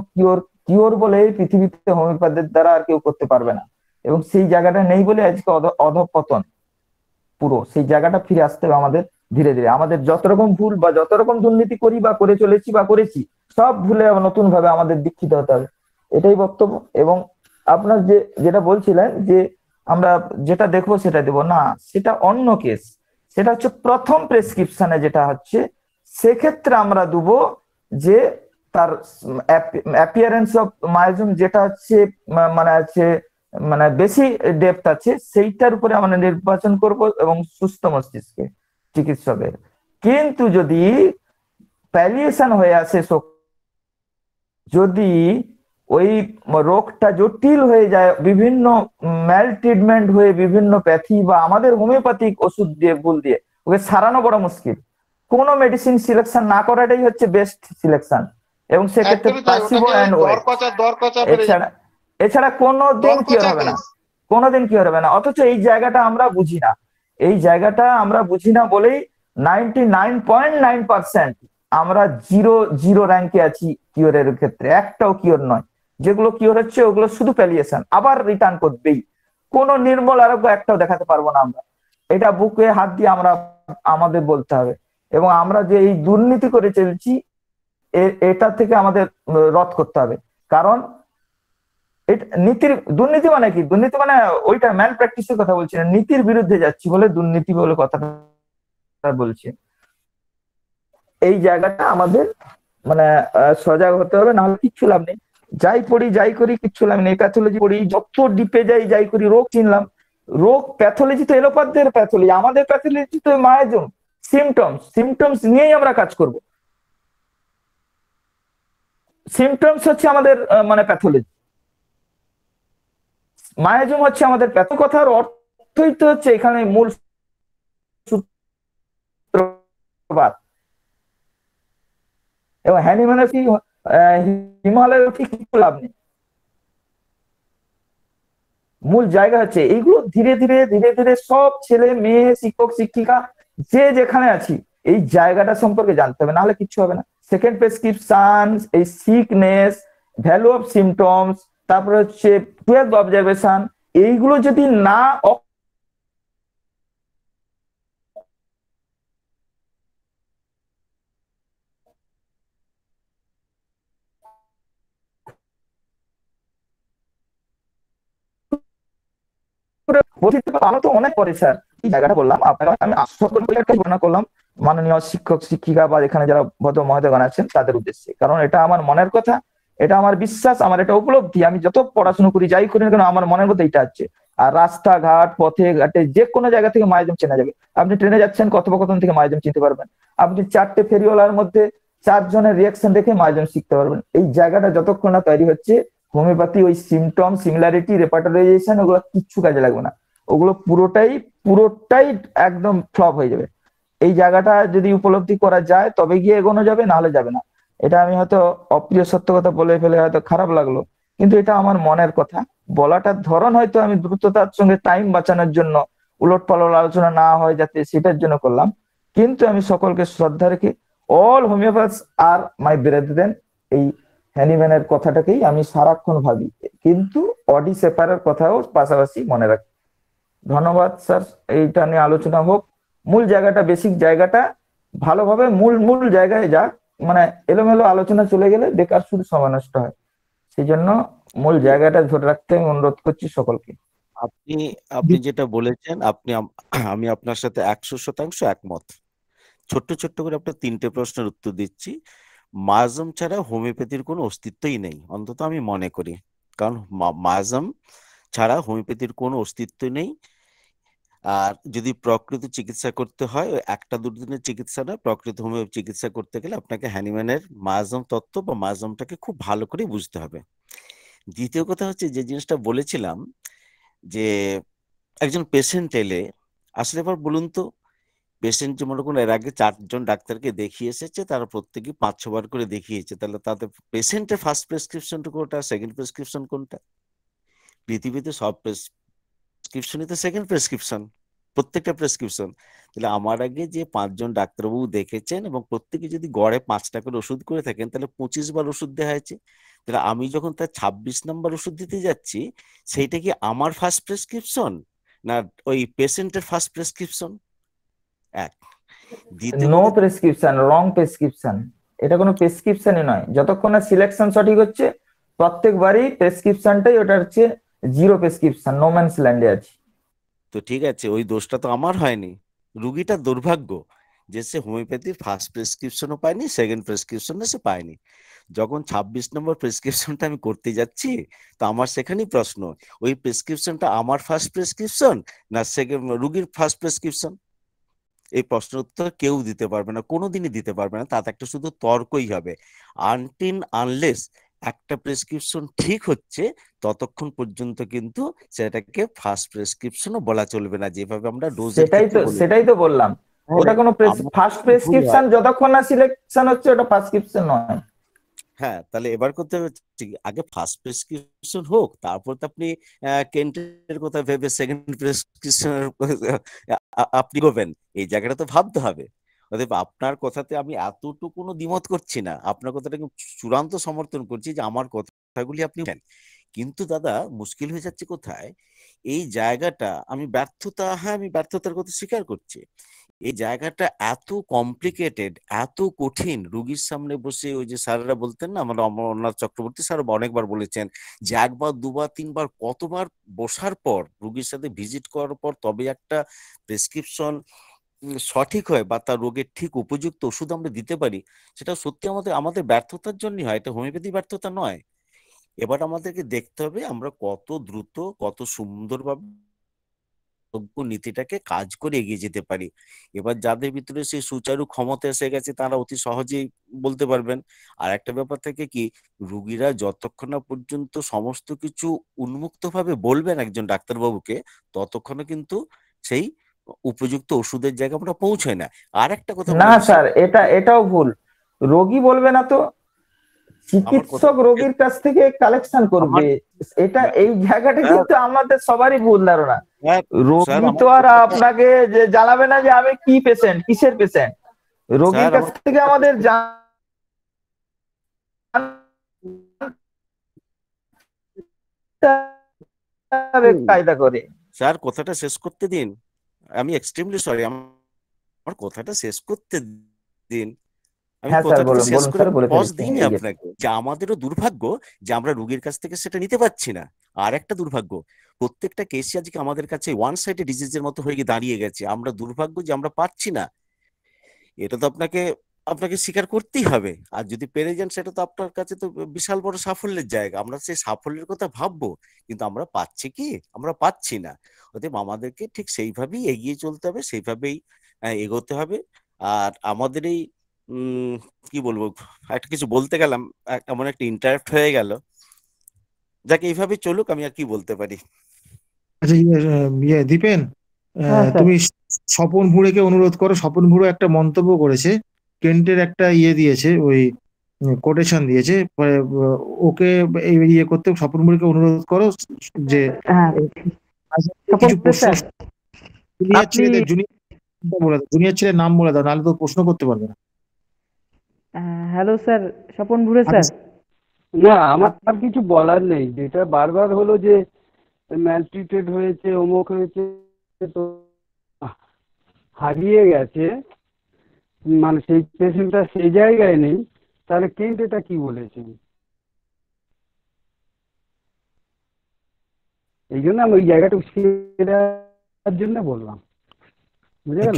কিওর বলে এই পৃথিবীতে হোমিওপ্যাথের দ্বারা আর কেউ করতে পারবে না। এবং সেই জায়গাটা নেই বলে আজকে অধঃপতন পুরো, সেই জায়গাটা ফিরে আসতে হবে আমাদের ধীরে ধীরে। আমাদের যত রকম ভুল বা যত রকম দুর্নীতি করি বা করে চলেছি বা করেছি, সব ভুলে নতুন ভাবে আমাদের দীক্ষিত হতে হবে, এটাই বক্তব্য। এবং আপনার যেটা বলছিলেন যে আমরা যেটা দেখবো সেটা দেবো না, সেটা অন্য কেস। সেটা হচ্ছে প্রথম প্রেসক্রিপশনে যেটা হচ্ছে, সেক্ষেত্রে আমরা দেবো যে তার অ্যাপিয়ারেন্স অফ মায়াজুম যেটা হচ্ছে মানে বেশি ডেপথ আছে, সেইটার উপরে আমরা নির্বাচন করব এবং সুস্থ মস্তিষ্কে চিকিৎসকের। কিন্তু যদি প্যালিয়েশন হয়ে আসে, যদি ওই রোগটা জটিল হয়ে যায়, বিভিন্ন ম্যাল ট্রিটমেন্ট হয়ে বিভিন্ন প্যাথি বা আমাদের হোমিওপ্যাথিক ওষুধ দিয়ে ভুল দিয়ে ওকে সারানো বড় মুশকিল। কোনো মেডিসিন সিলেকশন না করাটাই হচ্ছে বেস্ট সিলেকশন। এবং সেক্ষেত্রে প্লাসিবো এন্ড ওয়েট এছাড়া কোনোদিন কিওর হবে না, কোনোদিন কিওর হবে না। অথচ এই জায়গাটা আমরা বুঝি না, এই জায়গাটা আমরা বুঝি না বলেই 99.9% আমরা জিরো র্যাঙ্কে আছি কিওরের ক্ষেত্রে, একটাও কিওর নয়। যেগুলো কিওর হচ্ছে ওগুলো শুধু প্যালিয়েশন, আবার রিটার্ন করবেই। কোনো নির্মল আরোগ্য একটাও দেখাতে পারবো না আমরা। এটা বুকে হাত দিয়ে আমরা আমাদের বলতে হবে। এবং আমরা যে এই দুর্নীতি করে চলছি এটা থেকে আমাদের রদ করতে হবে। কারণ দুর্নীতি মানে কি? দুর্নীতি মানে ওইটা ম্যাল প্র্যাকটিসের কথা বলছি না, নীতির বিরুদ্ধে যাচ্ছি বলে দুর্নীতি বলে কথাটা বলছি। এই জায়গাটা আমাদের মানে সজাগ হতে হবে, নাহলে কিচ্ছু লাভ নেই। যাই পড়ি যাই করি কিচ্ছু লাভ নেই। প্যাথোলজি পড়ি, যত ডিপে যাই করি, রোগ চিনলাম। রোগ প্যাথোলজি তো এলোপাথদের প্যাথোলজি, আমাদের প্যাথোলজি তো মায়াজম, সিমটমস নিয়েই আমরা কাজ করব। সিমটমস হচ্ছে আমাদের মানে প্যাথোলজি, মায়াজম হচ্ছে আমাদের প্যাথো। কথার অর্থই তো হচ্ছে এখানে মূল সূত্রপাত। এবং হ্যানিম্যানের কি হিমালয়ের কি কিছু লাভ নেই। মূল জায়গা হচ্ছে এইগুলো ধীরে ধীরে সব ছেলে মেয়ে, শিক্ষক শিক্ষিকা যে যেখানে আছি এই জায়গাটা সম্পর্কে জানতে হবে, নাহলে কিচ্ছু হবে না। সেকেন্ড প্রেসক্রিপশন, এই সিকনেস, ভ্যালু অফ সিমটমস, তারপরে হচ্ছে 12th অবজারভেশন, এইগুলো যদি না আমরা তো অনেক পরে স্যার এই জায়গাটা বললাম আপনারা, আমি সকল বর্ণনা করলাম মাননীয় শিক্ষক শিক্ষিকা বা এখানে যারা ভদ্র মহোদয়গণ আছেন তাদের উদ্দেশ্যে। কারণ এটা আমার মনের কথা, এটা আমার বিশ্বাস, আমার এটা উপলব্ধি। আমি যত পড়াশোনা করি যাই করি না কেন আমার মনের মধ্যে এটা আছে। আর রাস্তাঘাট পথে ঘাটে যে কোনো জায়গা থেকে মায়াজম চেনা যাবে। আপনি ট্রেনে যাচ্ছেন, কথোপকথন থেকে মায়াজম চিনতে পারবেন। আপনি 4টে ফেরিওয়ালার মধ্যে 4 জনের রিয়াকশন দেখে মায়াজম শিখতে পারবেন। এই জায়গাটা যতক্ষণ না তৈরি হচ্ছে, হোমিওপ্যাথি ওই সিমটম, সিমিলারিটি, রেপার্টারাইজেশন ওগুলো কিচ্ছু কাজে লাগবে না। ওগুলো পুরোটাই একদম ফ্লপ হয়ে যাবে। এই জায়গাটা যদি উপলব্ধি করা যায় তবে গিয়ে এগোনো যাবে, নাহলে যাবে না। এটা আমি হয়তো অপ্রিয় সত্য কথা বলে ফেলে হয়তো খারাপ লাগলো, কিন্তু এটা আমার মনের কথা। বলাটার ধরন হয়তো আমি দ্রুততার সঙ্গে টাইম বাঁচানোর জন্য, উলটপালট আলোচনা না হয় যাতে সেটার জন্য করলাম। কিন্তু আমি সকলকে শ্রদ্ধা রেখে অল হোমিওপ্যাথস আর মাই ব্রেথরেন, এই হ্যানিম্যানের কথাটাকেই আমি সারাক্ষণ ভাবি, কিন্তু অডি সেপারের কথাও পাশাপাশি মনে রাখি। ধন্যবাদ স্যার, এইটা নিয়ে আলোচনা হোক। মূল জায়গাটা, বেসিক জায়গাটা ভালোভাবে মূল জায়গায় যাক। মানে এলোমেলো আলোচনা চলে গেলে বেকার শুধু সময় নষ্ট হয়। সেই জন্য মূল জায়গাটা ধরে রাখতে আমি অনুরোধ করছি সকলকে। আপনি যেটা বলেছেন আমি আপনার সাথে 100% একমত। ছোট্ট করে আপনার 3টে প্রশ্নের উত্তর দিচ্ছি। মায়াজম ছাড়া হোমিওপ্যাথির কোনো অস্তিত্বই নেই, অন্তত আমি মনে করি। কারণ মায়াজম ছাড়া হোমিওপ্যাথির কোনো অস্তিত্ব নেই। আর যদি প্রকৃত চিকিৎসা করতে হয়, ওই 1-2 দিনের চিকিৎসা না, প্রকৃত হোমিও চিকিৎসা করতে গেলে আপনাকে হ্যানিম্যানের মায়াজম তত্ত্ব বা মায়াজমটাকে খুব ভালো করে বুঝতে হবে। দ্বিতীয় কথা হচ্ছে, যে জিনিসটা বলেছিলাম যে একজন পেশেন্ট এলে, আসলে এবার বলুন তো, পেশেন্ট যে মনে করুন এর আগে 4 জন ডাক্তারকে দেখিয়ে এসেছে, তারা প্রত্যেকে 5-6 বার করে দেখিয়েছে, তাহলে তাদের পেশেন্টের ফার্স্ট প্রেসক্রিপশন কোনটা, সেকেন্ড প্রেসক্রিপশন কোনটা? পৃথিবীতে সব প্রেসক্রিপশনই তো সেকেন্ড প্রেসক্রিপশন, প্রত্যেকটা প্রেসক্রিপশন। তাহলে আমার আগে যে 5 জন ডাক্তারবাবু দেখেছেন এবং প্রত্যেকে যদি গড়ে 5টা করে ওষুধ করে থাকেন, তাহলে 25 বার ওষুধ দেওয়া হয়েছে। তাহলে আমি যখন তার 26 নম্বর ওষুধ দিতে যাচ্ছি, সেইটা কি আমার ফার্স্ট প্রেসক্রিপশন না ওই পেশেন্টের ফার্স্ট প্রেসক্রিপশন? এক। নো প্রেসক্রিপশন, রং প্রেসক্রিপশন। এটা কোনো প্রেসক্রিপশনই নয়। যতক্ষণ না সিলেকশন সঠিক হচ্ছে, প্রত্যেকবারই প্রেসক্রিপশনটাই ওটা হচ্ছে জিরো প্রেসক্রিপশন, নো ম্যানস ল্যান্ডে আছে। তো ঠিক আছে, ওই দোষটা তো আমার হয়নি, রুগীটার দুর্ভাগ্য যে সে হোমিওপ্যাথির ফার্স্ট প্রেসক্রিপশনও পায়নি, সেকেন্ড প্রেসক্রিপশনও সে পায়নি। যখন 26 নম্বর প্রেসক্রিপশনটা আমি করতে যাচ্ছি, তো আমার সেখানেই প্রশ্ন, ওই প্রেসক্রিপশনটা আমার ফার্স্ট প্রেসক্রিপশন না সেকেন্ড রুগীর ফার্স্ট প্রেসক্রিপশন? এই প্রশ্নের উত্তর কেউ দিতে পারবে না, কোনোদিনই দিতে পারবে না। তাতে একটা শুধু তর্কই হবে। আনটিল আনলেস একটা প্রেসক্রিপশন ঠিক হচ্ছে, ততক্ষণ পর্যন্ত কিন্তু সেটাকে ফার্স্ট প্রেসক্রিপশনও বলা চলবে না, যেভাবে আমরা ডোজের সেটাই তো বললাম। ওটা কোনো ফার্স্ট প্রেসক্রিপশন যতক্ষণ না সিলেকশন হচ্ছে ওটা প্রেসক্রিপশন নয়। হ্যাঁ, তাহলে এবার করতে হবে আগে ফার্স্ট প্রেসক্রিপশন হোক, তারপর তো আপনি কেন্টের কথা ভেবে সেকেন্ড প্রেসক্রিপশন আপনি করবেন। এই জায়গাটা তো ভাবতে হবে। অতএব আপনার কথাতে আমি এতটুকু দ্বিমত করছি না, আপনার কথাটাকে চূড়ান্ত সমর্থন করছি যে আমার কথা কথাগুলি আপনি বলেন। কিন্তু দাদা মুশকিল হয়ে যাচ্ছে কোথায়, এই জায়গাটা আমি ব্যর্থতার কথা স্বীকার করছি। এই জায়গাটা এত কমপ্লিকেটেড, এত কঠিন, রুগীর সামনে বসে ওই যে স্যাররা বলতেন না, আমার অমরনাথ চক্রবর্তী স্যার অনেকবার বলেছেন যে একবার দুবার তিনবার কতবার বসার পর রুগীর সাথে ভিজিট করার পর তবে একটা প্রেসক্রিপশন সঠিক হয় বা তার রোগের ঠিক উপযুক্ত ওষুধ আমরা দিতে পারি। সেটা সত্যি আমাদের আমাদের ব্যর্থতার জন্যই হয়, এটা হোমিওপ্যাথি ব্যর্থতা নয়। এবার আমাদেরকে দেখতে হবে আমরা কত দ্রুত কত সুন্দরভাবে নীতিটাকে কাজ করে এগিয়ে যেতে পারি। এবার যাদের ভিতরে সেই সুচারু ক্ষমতা এসে গেছে তারা অতি সহজেই বলতে পারবেন। আর একটা ব্যাপার থেকে কি, রুগীরা যতক্ষণ না পর্যন্ত সমস্ত কিছু উন্মুক্তভাবে বলবেন একজন ডাক্তারবাবুকে, ততক্ষণে কিন্তু সেই উপযুক্ত ওষুধের জায়গায় আমরা পৌঁছাই না। আর একটা কথা না বলে স্যার, এটাও ভুল। রোগী বলবে না তো, চিকিৎসক রোগীর কাছ থেকে কালেকশন করবে। এই জায়গাটা কিন্তু আমাদের সবারই ভুল ধারণা। রোগী তো আর আপনাকে যে জানাবে না যে আমি কি পেশেন্ট, কিসের পেশেন্ট। রোগীর কাছ থেকে আমাদের কায়দা করে। স্যার কথাটা শেষ করতে দিন, আমি এক্সট্রিমলি সরি, আমার কথাটা শেষ করতে দিন। আমি কথাটা শেষ করে পজ দিইনি আপনাকে। যে আমাদেরও দুর্ভাগ্য যে আমরা রোগীর কাছ থেকে সেটা নিতে পারছি না। আর একটা দুর্ভাগ্য, প্রত্যেকটা কেসই আজকে আমাদের কাছে ওয়ান সাইডেড ডিজিজের মতো হয়ে গিয়ে দাঁড়িয়ে গেছে। আমরা দুর্ভাগ্য যে আমরা পাচ্ছি না, এটা তো আপনাকে স্বীকার করতেই হবে। আর যদি পেরে যান সেটা তো আপনার কাছে তো বিশাল বড় সাফল্যের জায়গা। আমরা সেই সাফল্যের কথা ভাববো, কিন্তু আমরা পাচ্ছি কি? আমরা পাচ্ছি না। অতএব আমাদেরকে ঠিক সেইভাবেই এগিয়ে চলতে হবে, সেইভাবেই এগোতে হবে। আর আমাদের এই কি বলবো, একটা কিছু বলতে গেলাম, এমন একটা ইন্টারাপ্ট হয়ে গেল, যাকে এইভাবে চলুক, আমি আর কি বলতে পারি। আচ্ছা দীপেন, তুমি স্বপন ভুঁড়েকে অনুরোধ করো। স্বপন ভুঁড়ো একটা মন্তব্য করেছে, কেন্টের একটা দিয়েছে, ওই কোটেশন দিয়েছে, ওকে ইয়ে করতে স্বপন ভুঁড়েকে অনুরোধ করো যে কিছু প্রশ্ন জুনিয়র ছেলের নাম বলে দাও, নাহলে তো প্রশ্ন করতে পারবে না। হ্যালো স্যার, স্বপন ভুঁড়ে স্যার। না, আমার আর কিছু বলার নেই। যেটা বারবার হলো যে ম্যালট্রিটেড হয়েছে, অমুক হয়েছে, তো হারিয়ে গেছে, মানে সেই পেশেন্টটা সেই জায়গায় নেই, তাহলে কেন্ট এটা কি বলেছে? এই জন্য আমি ওই জায়গাটা উঠিয়ে জন্য বললাম, বুঝে গেল?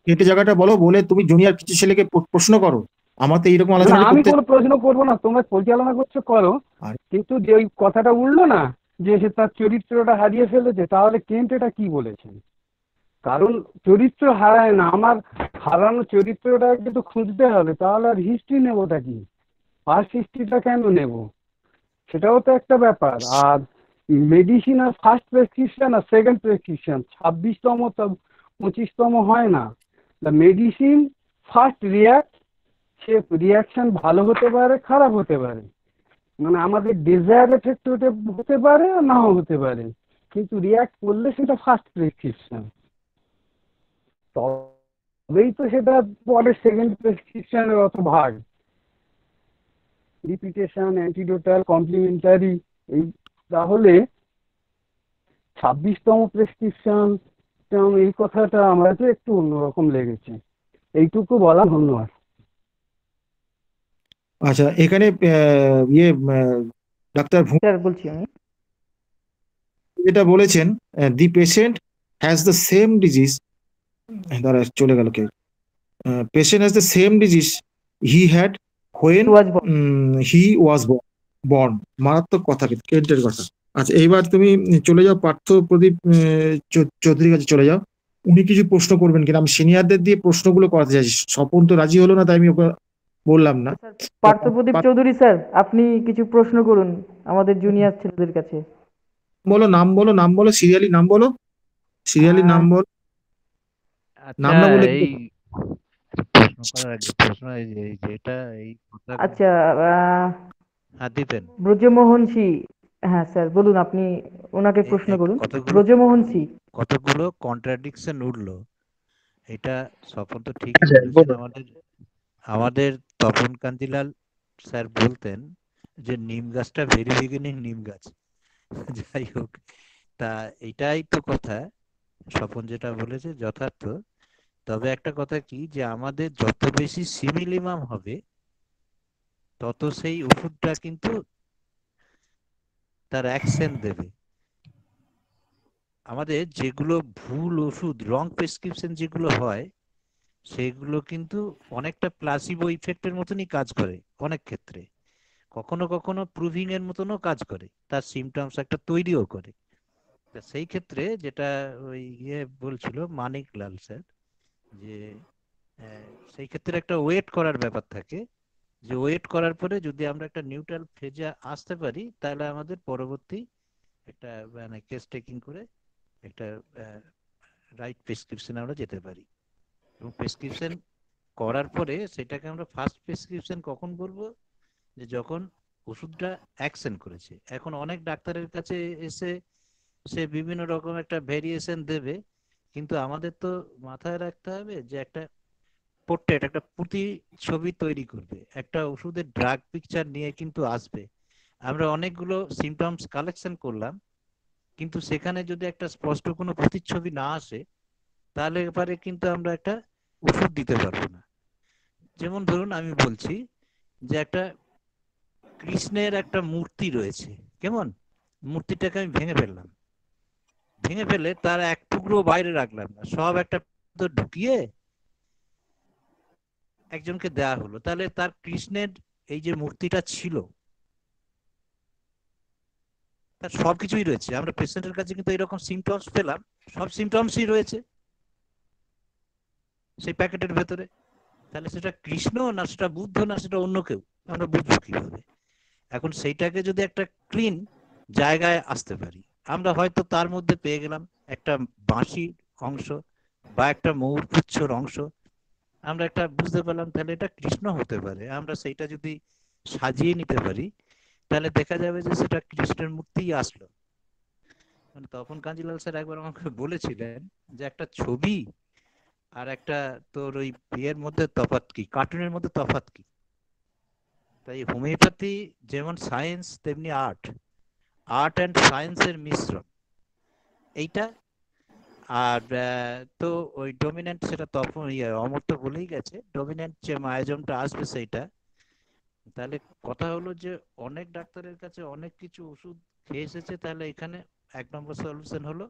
কেটে জায়গাটা বলো, বলে তুমি জুনিয়র কিছু ছেলেকে প্রশ্ন করো। আমার তো এইরকম আলোচনা আমি কোনো প্রশ্ন করবো না, তোমরা পরিচালনা করছো করো, কিন্তু যে ওই কথাটা উঠলো না যে সে তার চরিত্রটা হারিয়ে ফেলেছে, তাহলে কেন্ট এটা কি বলেছেন? কারণ চরিত্র হারায় না, আমার হারানো চরিত্রটা কিন্তু খুঁজতে হবে। তাহলে আর হিস্ট্রি নেবোটা কি? ফার্স্ট হিস্ট্রিটা কেন নেব? সেটাও তো একটা ব্যাপার। আর মেডিসিন আর ফার্স্ট প্রেসক্রিপশন আর সেকেন্ড প্রেসক্রিপশন 26তম 25তম হয় না। মেডিসিন ফার্স্ট সে রিয়াকশন ভালো হতে পারে, খারাপ হতে পারে, মানে আমাদের ডিজায়ার এফেক্ট হতে পারে নাও হতে পারে, কিন্তু রিয়াক্ট করলে সেটা ফার্স্ট প্রেসক্রিপশন। তবেই তো সেটা পরে সেকেন্ড প্রেসক্রিপশনের অত ভাগ, রিপিটেশন, অ্যান্টিডোটাল, কমপ্লিমেন্টারি। এই তাহলে 26তম প্রেসক্রিপশন, এই কথাটা আমার তো একটু অন্যরকম লেগেছে। এইটুকু বলা, ধন্যবাদ। আচ্ছা, এখানে ডাক্তার বলছি আমি, যেটা বলেছেন, the patient has the same disease, দাঁড়া চলে গেল কে, patient has the same disease he had when he was born. মারাত্মক কথা, কেন্টের কথা। আচ্ছা, এইবার তুমি চলে যাও পার্থ প্রদীপ চৌধুরীর কাছে চলে যাও। উনি কিছু প্রশ্ন করবেন কিনা, আমি সিনিয়রদের দিয়ে প্রশ্নগুলো করাতে চাইছি। স্বপন তো রাজি হলো না, তাই আমি ওকে বললাম না। পার্থ প্রদীপ চৌধুরী স্যার, আপনি কিছু প্রশ্ন করুন আমাদের জুনিয়র ছেলেদের কাছে। বলো, নাম বলো, নাম বলো, সিরিয়ালি নাম বলো, সিরিয়ালি নাম বলো, নাম না বলে এই প্রশ্ন করার আগে প্রশ্ন যেটা এই কথা। আচ্ছা, দীপেন ব্রজমোহন সি। হ্যাঁ স্যার বলুন, আপনি ওনাকে প্রশ্ন করুন। ব্রজমোহন সি, কতগুলো কন্ট্রাডিকশন উঠলো, এটা স্বপন তো ঠিকই বলেছেন। আমাদের তপন কান্তিলাল স্যার বলতেন যে নিম গাছটা ভেরি বিগিনিং নিম গাছ। যাই হোক, তা এটাই তো কথা, স্বপন যেটা বলেছে যথার্থ। তবে একটা কথা কি, যে আমাদের যত বেশি সিমিলিমাম হবে তত সেই ওষুধটা কিন্তু তার অ্যাকশন দেবে। আমাদের যেগুলো ভুল ওষুধ, রং প্রেসক্রিপশন যেগুলো হয়, সেগুলো কিন্তু অনেকটা প্লাসিবো ইফেক্টের মতনই কাজ করে অনেক ক্ষেত্রে, কখনো কখনো প্রুভিং এর মতনও কাজ করে, তার সিমটমস একটা তৈরিও করে। তা সেই ক্ষেত্রে যেটা ওই বলছিল মানিক লাল স্যার, যে সেই ক্ষেত্রে একটা ওয়েট করার ব্যাপার থাকে, যে ওয়েট করার পরে যদি আমরা একটা নিউট্রাল ফেজে আসতে পারি, তাহলে আমাদের পরবর্তী একটা মানে কেস টেকিং করে একটা রাইট প্রেসক্রিপশন আমরা যেতে পারি। এবং প্রেসক্রিপশন করার পরে সেটাকে আমরা ফার্স্ট প্রেসক্রিপশন কখন বলবো, যে যখন ওষুধটা অ্যাকশন করেছে। এখন অনেক ডাক্তারের কাছে এসে সে বিভিন্ন রকম একটা ভেরিয়েশন দেবে, কিন্তু আমাদের তো মাথায় রাখতে হবে যে একটা পোর্ট্রেট, একটা প্রতিছবি তৈরি করবে, একটা ওষুধের ড্রাগ পিকচার নিয়ে কিন্তু আসবে। আমরা অনেকগুলো সিমটমস কালেকশন করলাম, কিন্তু সেখানে যদি একটা স্পষ্ট কোনো প্রতিচ্ছবি না আসে, তাহলে এবারে কিন্তু আমরা একটা ওষুধ দিতে পারবো না। যেমন ধরুন আমি বলছি যে একটা কৃষ্ণের একটা মূর্তি রয়েছে, কেমন, মূর্তিটাকে আমি ভেঙে ফেললাম, ভেঙে ফেলে তার এক টুকরো বাইরে রাখলাম না, সব একটা তো ঢুকিয়ে একজনকে দেয়া হলো, তাহলে তার কৃষ্ণের এই যে মূর্তিটা ছিল তার সবকিছুই রয়েছে। আমরা পেশেন্টের কাছে কিন্তু এরকম সিমটমস পেলাম, সব সিমটমসই রয়েছে সেই প্যাকেটের ভেতরে। তাহলে সেটা কৃষ্ণ না সেটা বুদ্ধ না সেটা অন্য কেউ, আমরা বুঝবো কিভাবে? এখন সেইটাকে যদি একটা ক্লিন জায়গায় আসতে পারি, আমরা হয়তো তার মধ্যে পেয়ে গেলাম একটা বাঁশির অংশ বা একটা ময়ূরপুচ্ছর অংশ, আমরা একটা বুঝতে পারলাম, তাহলে এটা কৃষ্ণ হতে পারে। আমরা সেইটা যদি সাজিয়ে নিতে পারি, তাহলে দেখা যাবে যে সেটা কৃষ্ণের মূর্তিই আসলো। মানে তখন কাঞ্জিলাল স্যার একবার আমাকে বলেছিলেন যে একটা ছবি আর একটা তোর ওই ইয়ের মধ্যে তফাৎ কি, কার্টুনের মধ্যে তফাৎ কি? তাই হোমিওপ্যাথি যেমন সায়েন্স তেমনি আর্ট, আর্ট অ্যান্ড সায়েন্সের মিশ্রণ এইটা। আর তো ওই ডমিনেন্ট, সেটা তখন অমর তো বলেই গেছে, ডমিনেন্ট যে মায়াজমটা আসবে সেইটা। তাহলে কথা হলো যে অনেক ডাক্তারের কাছে অনেক কিছু ওষুধ খেয়ে এসেছে, তাহলে এখানে এক নম্বর সলিউশন হলো,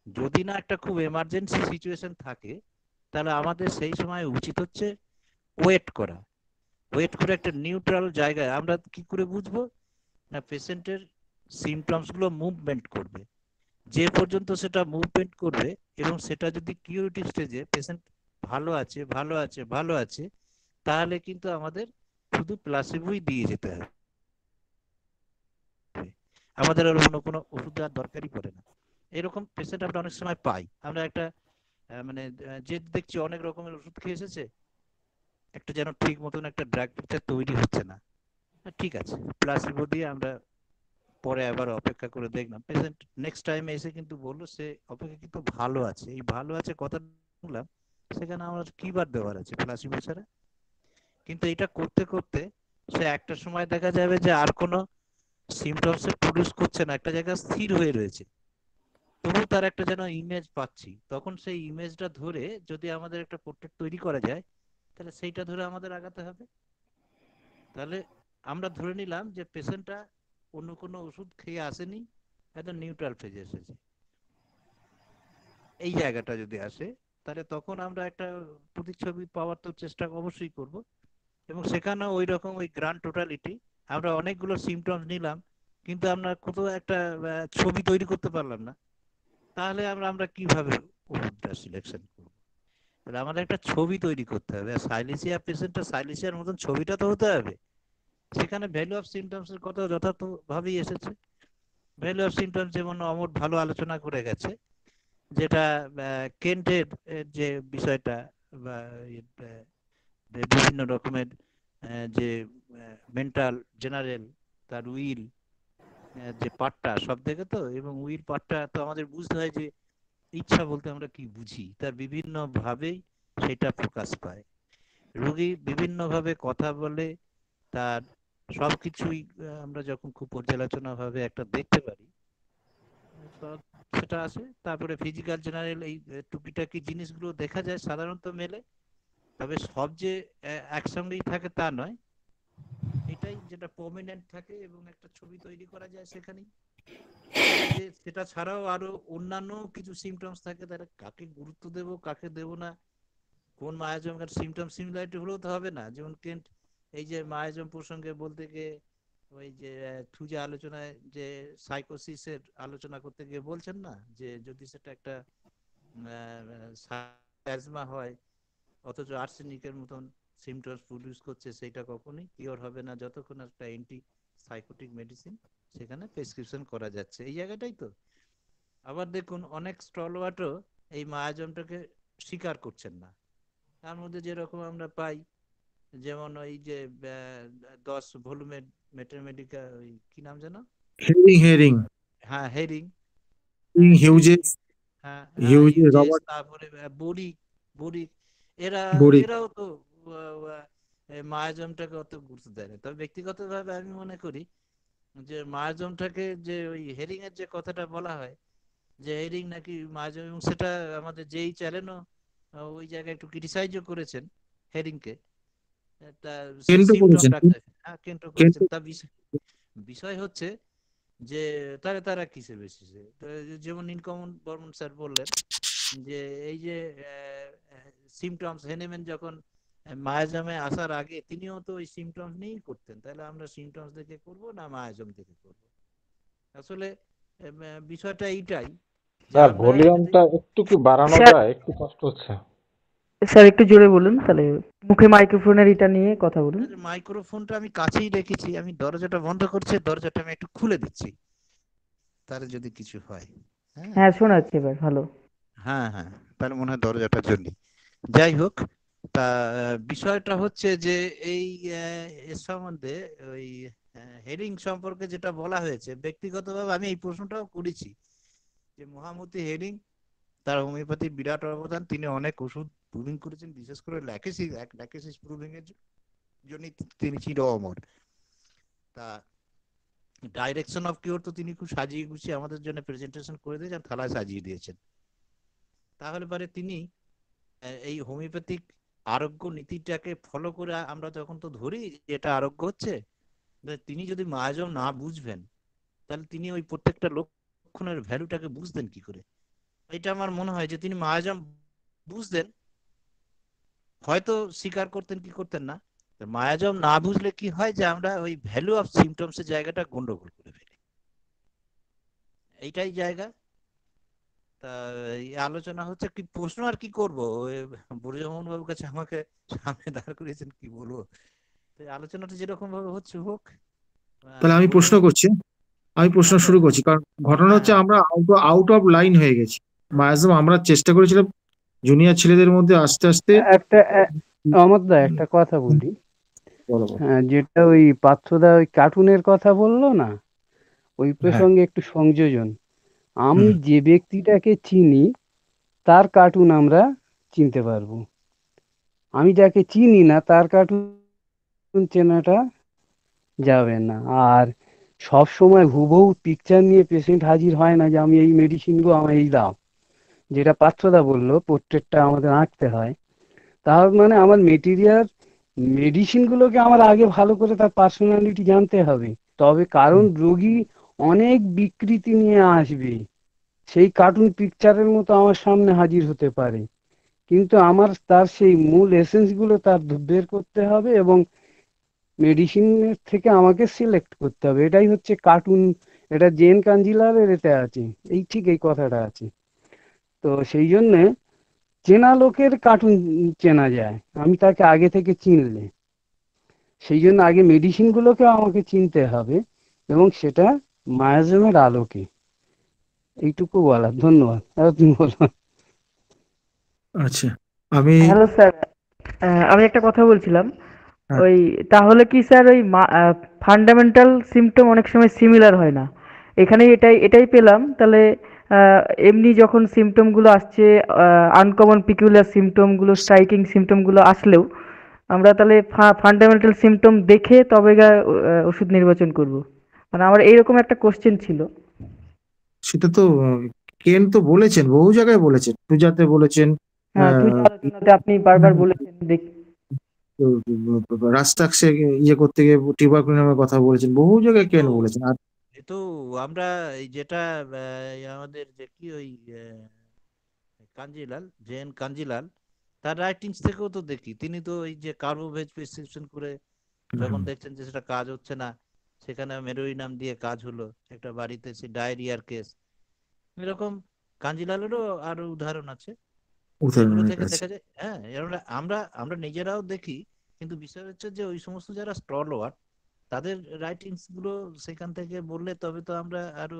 যদি না একটা খুব এমার্জেন্সি সিচুয়েশন থাকে, তাহলে আমাদের সেই সময় উচিত হচ্ছে ওয়েট করা। ওয়েট করে একটা নিউট্রাল জায়গায় আমরা কি করে বুঝবো না পেশেন্টের সিমটমস গুলো মুভমেন্ট করবে, যে পর্যন্ত সেটা মুভমেন্ট করবে এবং সেটা যদি কিউরিটি স্টেজে পেশেন্ট ভালো আছে ভালো আছে ভালো আছে, তাহলে কিন্তু আমাদের শুধু প্লাসিবোই দিয়ে যেতে হবে, আমাদের আর অন্য কোনো ওষুধ দেওয়ার দরকারই পড়ে না। এরকম পেশেন্ট আমরা অনেক সময় পাই। আমরা একটা মানে যে দেখছি অনেক রকমের ওষুধ খেয়ে এসেছে, একটা যেন ঠিক মতন একটা ড্রাগ পিকচার তৈরি হচ্ছে না। ঠিক আছে, প্লাসিবো দিয়ে আমরা পরে আবার অপেক্ষা করে দেখলাম, পেশেন্ট নেক্সট টাইম এসে কিন্তু বললো সে অপেক্ষাকৃত ভালো আছে। এই ভালো আছে কথা শুনলাম, সেখানে আমার কি বার দেওয়ার আছে প্লাসিবো ছাড়া? কিন্তু এটা করতে করতে সে একটা সময় দেখা যাবে যে আর কোনো সিমটমস প্রডিউস করছে না, একটা জায়গায় স্থির হয়ে রয়েছে, তবু তার একটা যেন ইমেজ পাচ্ছি। তখন সেই ইমেজটা ধরে যদি আমাদের একটা পোর্ট্রেট তৈরি করা যায়, তাহলে সেইটা ধরে আমাদের আগাতে হবে। তাহলে আমরা ধরে নিলাম যে পেশেন্টটা অন্য কোনো ওষুধ খেয়ে আসেনি, একদম নিউট্রাল ফেজে এসেছে। এই জায়গাটা যদি আসে, তাহলে তখন আমরা একটা প্রতিচ্ছবি পাওয়ার তো চেষ্টা অবশ্যই করব, এবং সেখানে ওই রকম ওই গ্র্যান্ড টোটালিটি আমরা অনেকগুলো সিমটমস নিলাম, কিন্তু আমরা কোথাও একটা ছবি তৈরি করতে পারলাম না, তাহলে আমরা কিভাবে ওষুধটা সিলেকশন করব? তাহলে আমাদের একটা ছবি তৈরি করতে হবে, আর সাইলেসিয়া পেশেন্টটা সাইলেসিয়ার মতন ছবিটা তো হতে হবে। সেখানে ভ্যালু অফ সিমটমস এর কথা যথার্থভাবেই এসেছে। ভ্যালু অফ সিমটমস যেমন অমর ভালো আলোচনা করে গেছে, যেটা কেন্টের যে বিষয়টা বা বিভিন্ন রকমের যে মেন্টাল জেনারেল, তার উইল যে পার্টটা সব থেকে তো, এবং উইল পার্টটা তো আমাদের বুঝতে হয় যে ইচ্ছা বলতে আমরা কি বুঝি, তার বিভিন্ন ভাবেই সেটা প্রকাশ পায়। রোগী বিভিন্ন ভাবে কথা বলে, তার সবকিছুই আমরা যখন খুব পর্যালোচনা ভাবে একটা দেখতে পারি, তো সেটা আসে। তারপরে ফিজিক্যাল জেনারেল এই টুকিটাকি জিনিসগুলো দেখা যায় সাধারণত মেলে, তবে সব যে একসঙ্গেই থাকে তা নয়। এটাই যেটা প্রমিনেন্ট থাকে এবং একটা ছবি তৈরি করা যায় সেখানেই। যে সেটা ছাড়াও আরো অন্যান্য কিছু সিমটমস থাকে, তারা কাকে গুরুত্ব দেব কাকে দেব না, কোন মায়াজমের সিমটম সিমিলারিটি হলেও তো হবে না। যেমন কেন্ট এই যে মায়াজম প্রসঙ্গে বলতে গিয়ে ওই যে থুজে আলোচনায় যে সাইকোসিসের আলোচনা করতে গিয়ে বলছেন না, যে যদি সেটা একটা অ্যাজমা হয় অথচ আর্সেনিকের মতন সিমটমস প্রডিউস করছে, সেটা কখনোই কিওর হবে না যতক্ষণ একটা অ্যান্টি সাইকোটিক মেডিসিন সেখানে প্রেসক্রিপশন করা যাচ্ছে। এই জায়গাটাই তো আবার দেখুন অনেক স্টলওয়ার্টও এই মায়াজমটাকে স্বীকার করছেন না। তার মধ্যে যেরকম আমরা পাই, যেমন ওই যে 10 ভলিউমের ম্যাথমেটিকা, ওই কি নাম যেন, হেরিং হ্যাঁ হেরিং, হিউজেস হ্যাঁ হিউজেস হিউজেস, রবার্ট তারপরে বরিক বরিক এরা বোরিক। এরাও তো মায়াজমটাকে অত গুরুত্ব দেয় না। তবে ব্যক্তিগতভাবে আমি মনে করি যে মায়াজমটাকে, যে ওই হেরিং এর যে কথাটা বলা হয় যে হেরিং নাকি মায়াজম, এবং সেটা আমাদের যেই চ্যানেলও ওই জায়গায় একটু ক্রিটিসাইজও করেছেন হেরিংকে, কেন্টো সিমটম করেছেন ডাক্তার, হ্যাঁ কেন্টো করেছেন। কেন্টো তা বিষয় হচ্ছে যে তারা কিসে বেশিছে, যেমন নীলকমল বর্মন স্যার বললেন যে এই যে সিমটমস, হেনেম্যান যখন মায়াজামে আসার আগে তিনিও তো ওই সিমটমস নিয়েই করতেন, তাহলে আমরা সিমটমস দেখে করব না মায়াজাম দেখে করব? আসলে বিষয়টা এইটাই যে স্যার আমরা যদি ভলিউমটা একটু কি বাড়ানো স্যার যায়? একটু কষ্ট হচ্ছে। স্যার একটু জোরে বলুন, তাহলে মুখে মাইক্রোফোনের এটা নিয়ে কথা বলুন। মাইক্রোফোনটা আমি কাছেই রেখেছি, আমি দরজাটা বন্ধ করছি, দরজাটা আমি একটু খুলে দিচ্ছি, তাহলে যদি কিছু হয়। হ্যাঁ হ্যাঁ, শোনা যাচ্ছে এবার ভালো। হ্যাঁ হ্যাঁ, তাহলে মনে হয় দরজাটার জন্য। যাই হোক, তা বিষয়টা হচ্ছে যে এই এর সম্বন্ধে ওই হেরিং সম্পর্কে যেটা বলা হয়েছে, ব্যক্তিগতভাবে আমি এই প্রশ্নটাও করেছি যে মহামতি হেরিং, তার হোমিওপ্যাথির বিরাট অবদান, তিনি অনেক ওষুধ প্রুভিং করেছেন, বিশেষ করে ল্যাকেসিস প্রুভিং এর জন্য তিনি চির অমর। তা ডাইরেকশন অফ কিওর তো তিনি খুব সাজিয়ে গুছিয়ে আমাদের জন্য প্রেজেন্টেশন করে দিয়েছেন, থালায় সাজিয়ে দিয়েছেন। তাহলে পরে তিনি এই হোমিওপ্যাথিক আরোগ্য নীতিটাকে ফলো করে আমরা তখন তো ধরি যে এটা আরোগ্য হচ্ছে, তিনি যদি মায়াজম না বুঝবেন তাহলে তিনি ওই প্রত্যেকটা লক্ষণের ভ্যালুটাকে বুঝতেন কি করে? এটা আমার মনে হয় যে তিনি মায়াজম বুঝতেন, হয়তো স্বীকার করতেন কি করতেন না। মায়াজম না বুঝলে কি হয় যে আমরা ওই ভ্যালু অফ সিমটমস এর জায়গাটা গন্ডগোল করে ফেলি, এইটাই জায়গা। তা এই আলোচনা হচ্ছে, কি প্রশ্ন আর কি করবো, বুরুজামান বাবুর কাছে আমাকে সামনে দাঁড় করিয়েছেন, কি বলবো। তো এই আলোচনাটা যেরকম ভাবে হচ্ছে হোক। তাহলে আমি প্রশ্ন করছি, আমি প্রশ্ন শুরু করছি, কারণ ঘটনা হচ্ছে আমরা আউট অফ লাইন হয়ে গেছি। মায়াজম আমরা চেষ্টা করেছিলাম জুনিয়র ছেলেদের মধ্যে আস্তে আস্তে। অমরদা একটা কথা বলি, যেটা ওই পার্থদা ওই কার্টুনের কথা বললো না, ওই প্রসঙ্গে একটু সংযোজন। আমি যে ব্যক্তিটাকে চিনি তার কার্টুন আমরা চিনতে পারবো, আমি যাকে চিনি না তার কার্টুন চেনাটা যাবে না। আর সব সময় হুবহু পিকচার নিয়ে পেশেন্ট হাজির হয় না যে আমি এই মেডিসিন গো আমার এই দাও, যেটা পার্থদা বললো পোর্ট্রেটটা আমাদের আঁকতে হয়। তার মানে আমার মেডিসিনগুলোকে আমার আগে ভালো করে তার পার্সোনালিটি জানতে হবে, তবে কারণ রোগী অনেক বিকৃতি নিয়ে আসবে, সেই কার্টুন পিকচারের মতো আমার সামনে হাজির হতে পারে, কিন্তু আমার তার সেই মূল এসেন্সগুলো তার বের করতে হবে এবং মেডিসিনের থেকে আমাকে সিলেক্ট করতে হবে। এটাই হচ্ছে কার্টুন, এটা জেন কাঞ্জিলারের এতে আছে, এই ঠিক এই কথাটা আছে। তো সেই জন্যে চেনা লোকের কার্টুন চেনা যায়, আমি তাকে আগে থেকে চিনলে। সেই জন্য আগে মেডিসিনগুলোকে আমাকে চিনতে হবে এবং সেটা মায়াজমের আলোকে। এইটুকু বলার, ধন্যবাদ। তুমি বলো। আচ্ছা, আমি হ্যালো স্যার, আমি একটা কথা বলছিলাম। ওই তাহলে কি স্যার ওই ফান্ডামেন্টাল সিমটম অনেক সময় সিমিলার হয় না, এখানে এটাই পেলাম। তাহলে এমনি যখন সিমটমগুলো আসছে, আনকমন পিকুলিয়ার সিমটমগুলো, স্ট্রাইকিং সিমটমগুলো আসলেও আমরা তাহলে ফান্ডামেন্টাল সিমটম দেখে তবে ওষুধ নির্বাচন করব? মানে আমার এইরকম একটা কোশ্চেন ছিল। সেটা তো কেন তো বলেছেন, বহু জায়গায় বলেছেন, পূজাতে বলেছেন, হ্যাঁ, তুই আলোচনাতে আপনি বারবার বলেছেন রাস্তাক্সে ইয়ে করতে গিয়ে টিউবারকুলিনামের কথা বলেছেন, বহু জায়গায় কেন বলেছেন। আর তো আমরা এই যেটা আমাদের যে কি ওই কাঞ্জিলাল, জেএন কাঞ্জিলাল, তার রাইটিংস থেকেও তো দেখি তিনি তো এই যে কার্বোভেজ প্রেসক্রিপশন করে যখন দেখছেন যে সেটা কাজ হচ্ছে না, সেখানে মেরোইনাম দিয়ে কাজ হলো একটা বাড়িতে, সে ডায়রিয়ার কেস, এরকম কাঞ্জিলালেরও আরো উদাহরণ আছে যেগুলো থেকে দেখা যায়। হ্যাঁ, আমরা আমরা নিজেরাও দেখি, কিন্তু বিষয় হচ্ছে যে ওই সমস্ত যারা স্টলওয়ার্ড তাদের রাইটিংস গুলো সেখান থেকে বললে তবে তো আমরা আরো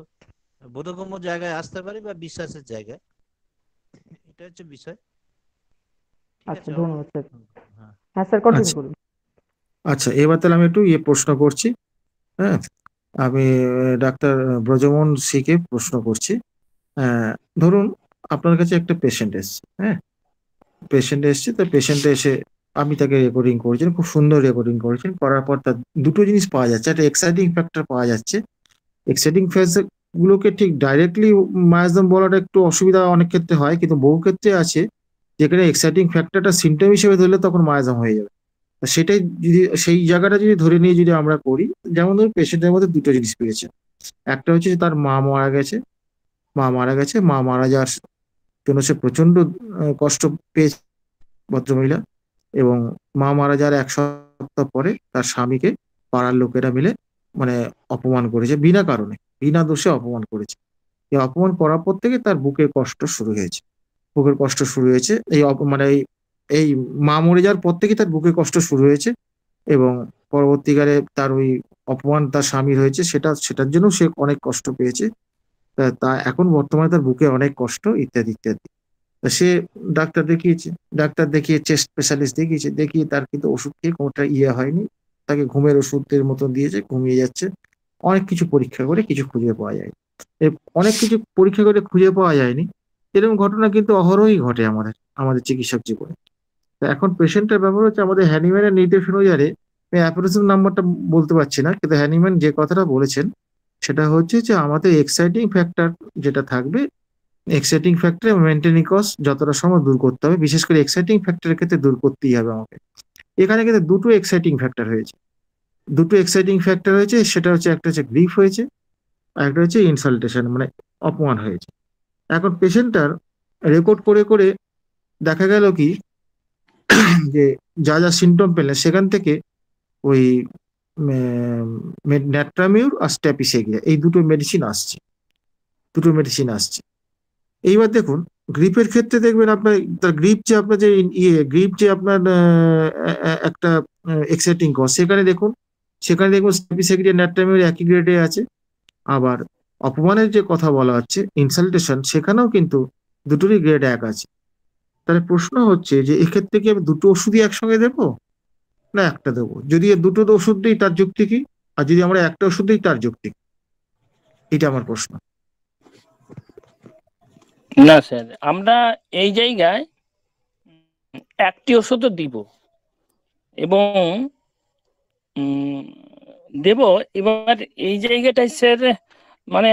বোধগম্য জায়গায় আসতে পারি বা বিশ্বাসের জায়গায়, এটা হচ্ছে বিষয়। ঠিক আচ্ছা, আছে, ধন্যবাদ স্যার। হ্যাঁ স্যার, কন্টিনিউ করুন। আচ্ছা, এবার তাহলে আমি একটু প্রশ্ন করছি। হ্যাঁ, আমি ডাক্তার ব্রজমোহন সি কে প্রশ্ন করছি। ধরুন আপনার কাছে একটা পেশেন্ট এসছে, হ্যাঁ, পেশেন্ট এসছে, তো পেশেন্ট এসে আমি তাকে রেকর্ডিং করেছেন, খুব সুন্দর রেকর্ডিং করেছেন, করার পর তার দুটো জিনিস পাওয়া যাচ্ছে, একটা এক্সাইটিং ফ্যাক্টর পাওয়া যাচ্ছে। এক্সাইটিং ফ্যাক্টর গুলোকে ঠিক ডাইরেক্টলি মায়াজম বলাটা একটু অসুবিধা অনেক ক্ষেত্রে হয়, কিন্তু বহু ক্ষেত্রে আছে যেখানে এক্সাইটিং ফ্যাক্টরটা সিমটম হিসেবে ধরলে তখন মায়াজম হয়ে যাবে। সেটাই যদি সেই জায়গাটা যদি ধরে নিয়ে যদি আমরা করি, যেমন ধরুন পেশেন্টের মধ্যে দুটো জিনিস পেয়েছে, একটা হচ্ছে তার মা মারা গেছে, মা মারা যাওয়ার জন্য সে প্রচন্ড কষ্ট পেয়েছে ভদ্রমহিলা, এবং মা মারা যাওয়ার 1 সপ্তাহ পরে তার স্বামীকে পাড়ার লোকেরা মিলে মানে অপমান করেছে, বিনা কারণে, বিনা দোষে অপমান করেছে। এই অপমান করার পর থেকে তার বুকের কষ্ট শুরু হয়েছে, বুকের কষ্ট শুরু হয়েছে এই মানে এই মা মরে যাওয়ার পর থেকে তার বুকের কষ্ট শুরু হয়েছে, এবং পরবর্তীকালে তার ওই অপমান তার স্বামীর হয়েছে, সেটার জন্য সে অনেক কষ্ট পেয়েছে। তা এখন বর্তমানে তার বুকে অনেক কষ্ট, ইত্যাদি ইত্যাদি। সে ডাক্তার দেখিয়ে চেস্ট স্পেশালিস্ট দেখিয়ে তার কিন্তু ওষুধ খেয়ে কোনোটা হয়নি, তাকে ঘুমের ওষুধের মতন দিয়েছে, ঘুমিয়ে যাচ্ছে। অনেক কিছু পরীক্ষা করে কিছু খুঁজে পাওয়া যায়, অনেক কিছু পরীক্ষা করে খুঁজে পাওয়া যায়নি, এরকম ঘটনা কিন্তু অহরহই ঘটে আমাদের চিকিৎসক জীবনে। এখন পেশেন্টের ব্যাপার হচ্ছে আমাদের হ্যানিম্যানের নির্দেশন অনুযায়ী, আমি অ্যাপ্রোক্সিমেট নাম্বারটা বলতে পারছি না, কিন্তু হ্যানিম্যান যে কথাটা বলেছেন সেটা হচ্ছে যে আমাদের এক্সাইটিং ফ্যাক্টর যেটা থাকবে, এক্সাইটিং ফ্যাক্টর মেনটেনিং কস্ট যতটা সম্ভব দূর করতে হবে, বিশেষ করে এক্সাইটিং ফ্যাক্টরের ক্ষেত্রে দূর করতেই হবে আমাকে। এখানে কিন্তু দুটো এক্সাইটিং ফ্যাক্টর হয়েছে, সেটা হচ্ছে একটা হচ্ছে গ্রিফ হয়েছে, আর একটা হচ্ছে ইনসাল্টেশন মানে অপমান হয়েছে। এখন পেশেন্টটার রেকর্ড করে করে দেখা গেল কি যে যা যা সিমটম পেলেন সেখান থেকে ওই ন্যাট্রামিউর আর স্ট্যাপিসেগিয়া এই দুটো মেডিসিন আসছে। এইবার দেখুন গ্রিপের ক্ষেত্রে দেখবেন আপনার গ্রিপ যে আপনার একটা এক্সাইটিং কজ, সেখানে দেখুন স্ট্যাপিসেগিয়া ন্যাট্রামিউর একই গ্রেডে আছে। আবার অপমানের যে কথা বলা হচ্ছে ইনসাল্টেশন, সেখানেও কিন্তু দুটোরই গ্রেড 1 আছে। তাহলে প্রশ্ন হচ্ছে যে এক্ষেত্রে কি আমি দুটো ওষুধই একসঙ্গে দেবো না একটা দেবো? যদি দুটো ওষুধ দিই তার যুক্তি কি, আর যদি আমরা একটা ওষুধ দিই তার যুক্তি, এটা আমার প্রশ্ন। না স্যার, আমরা এই জায়গায় একটি ওষুধও দিব এবং দেব। এবার এই জায়গাটায় স্যার মানে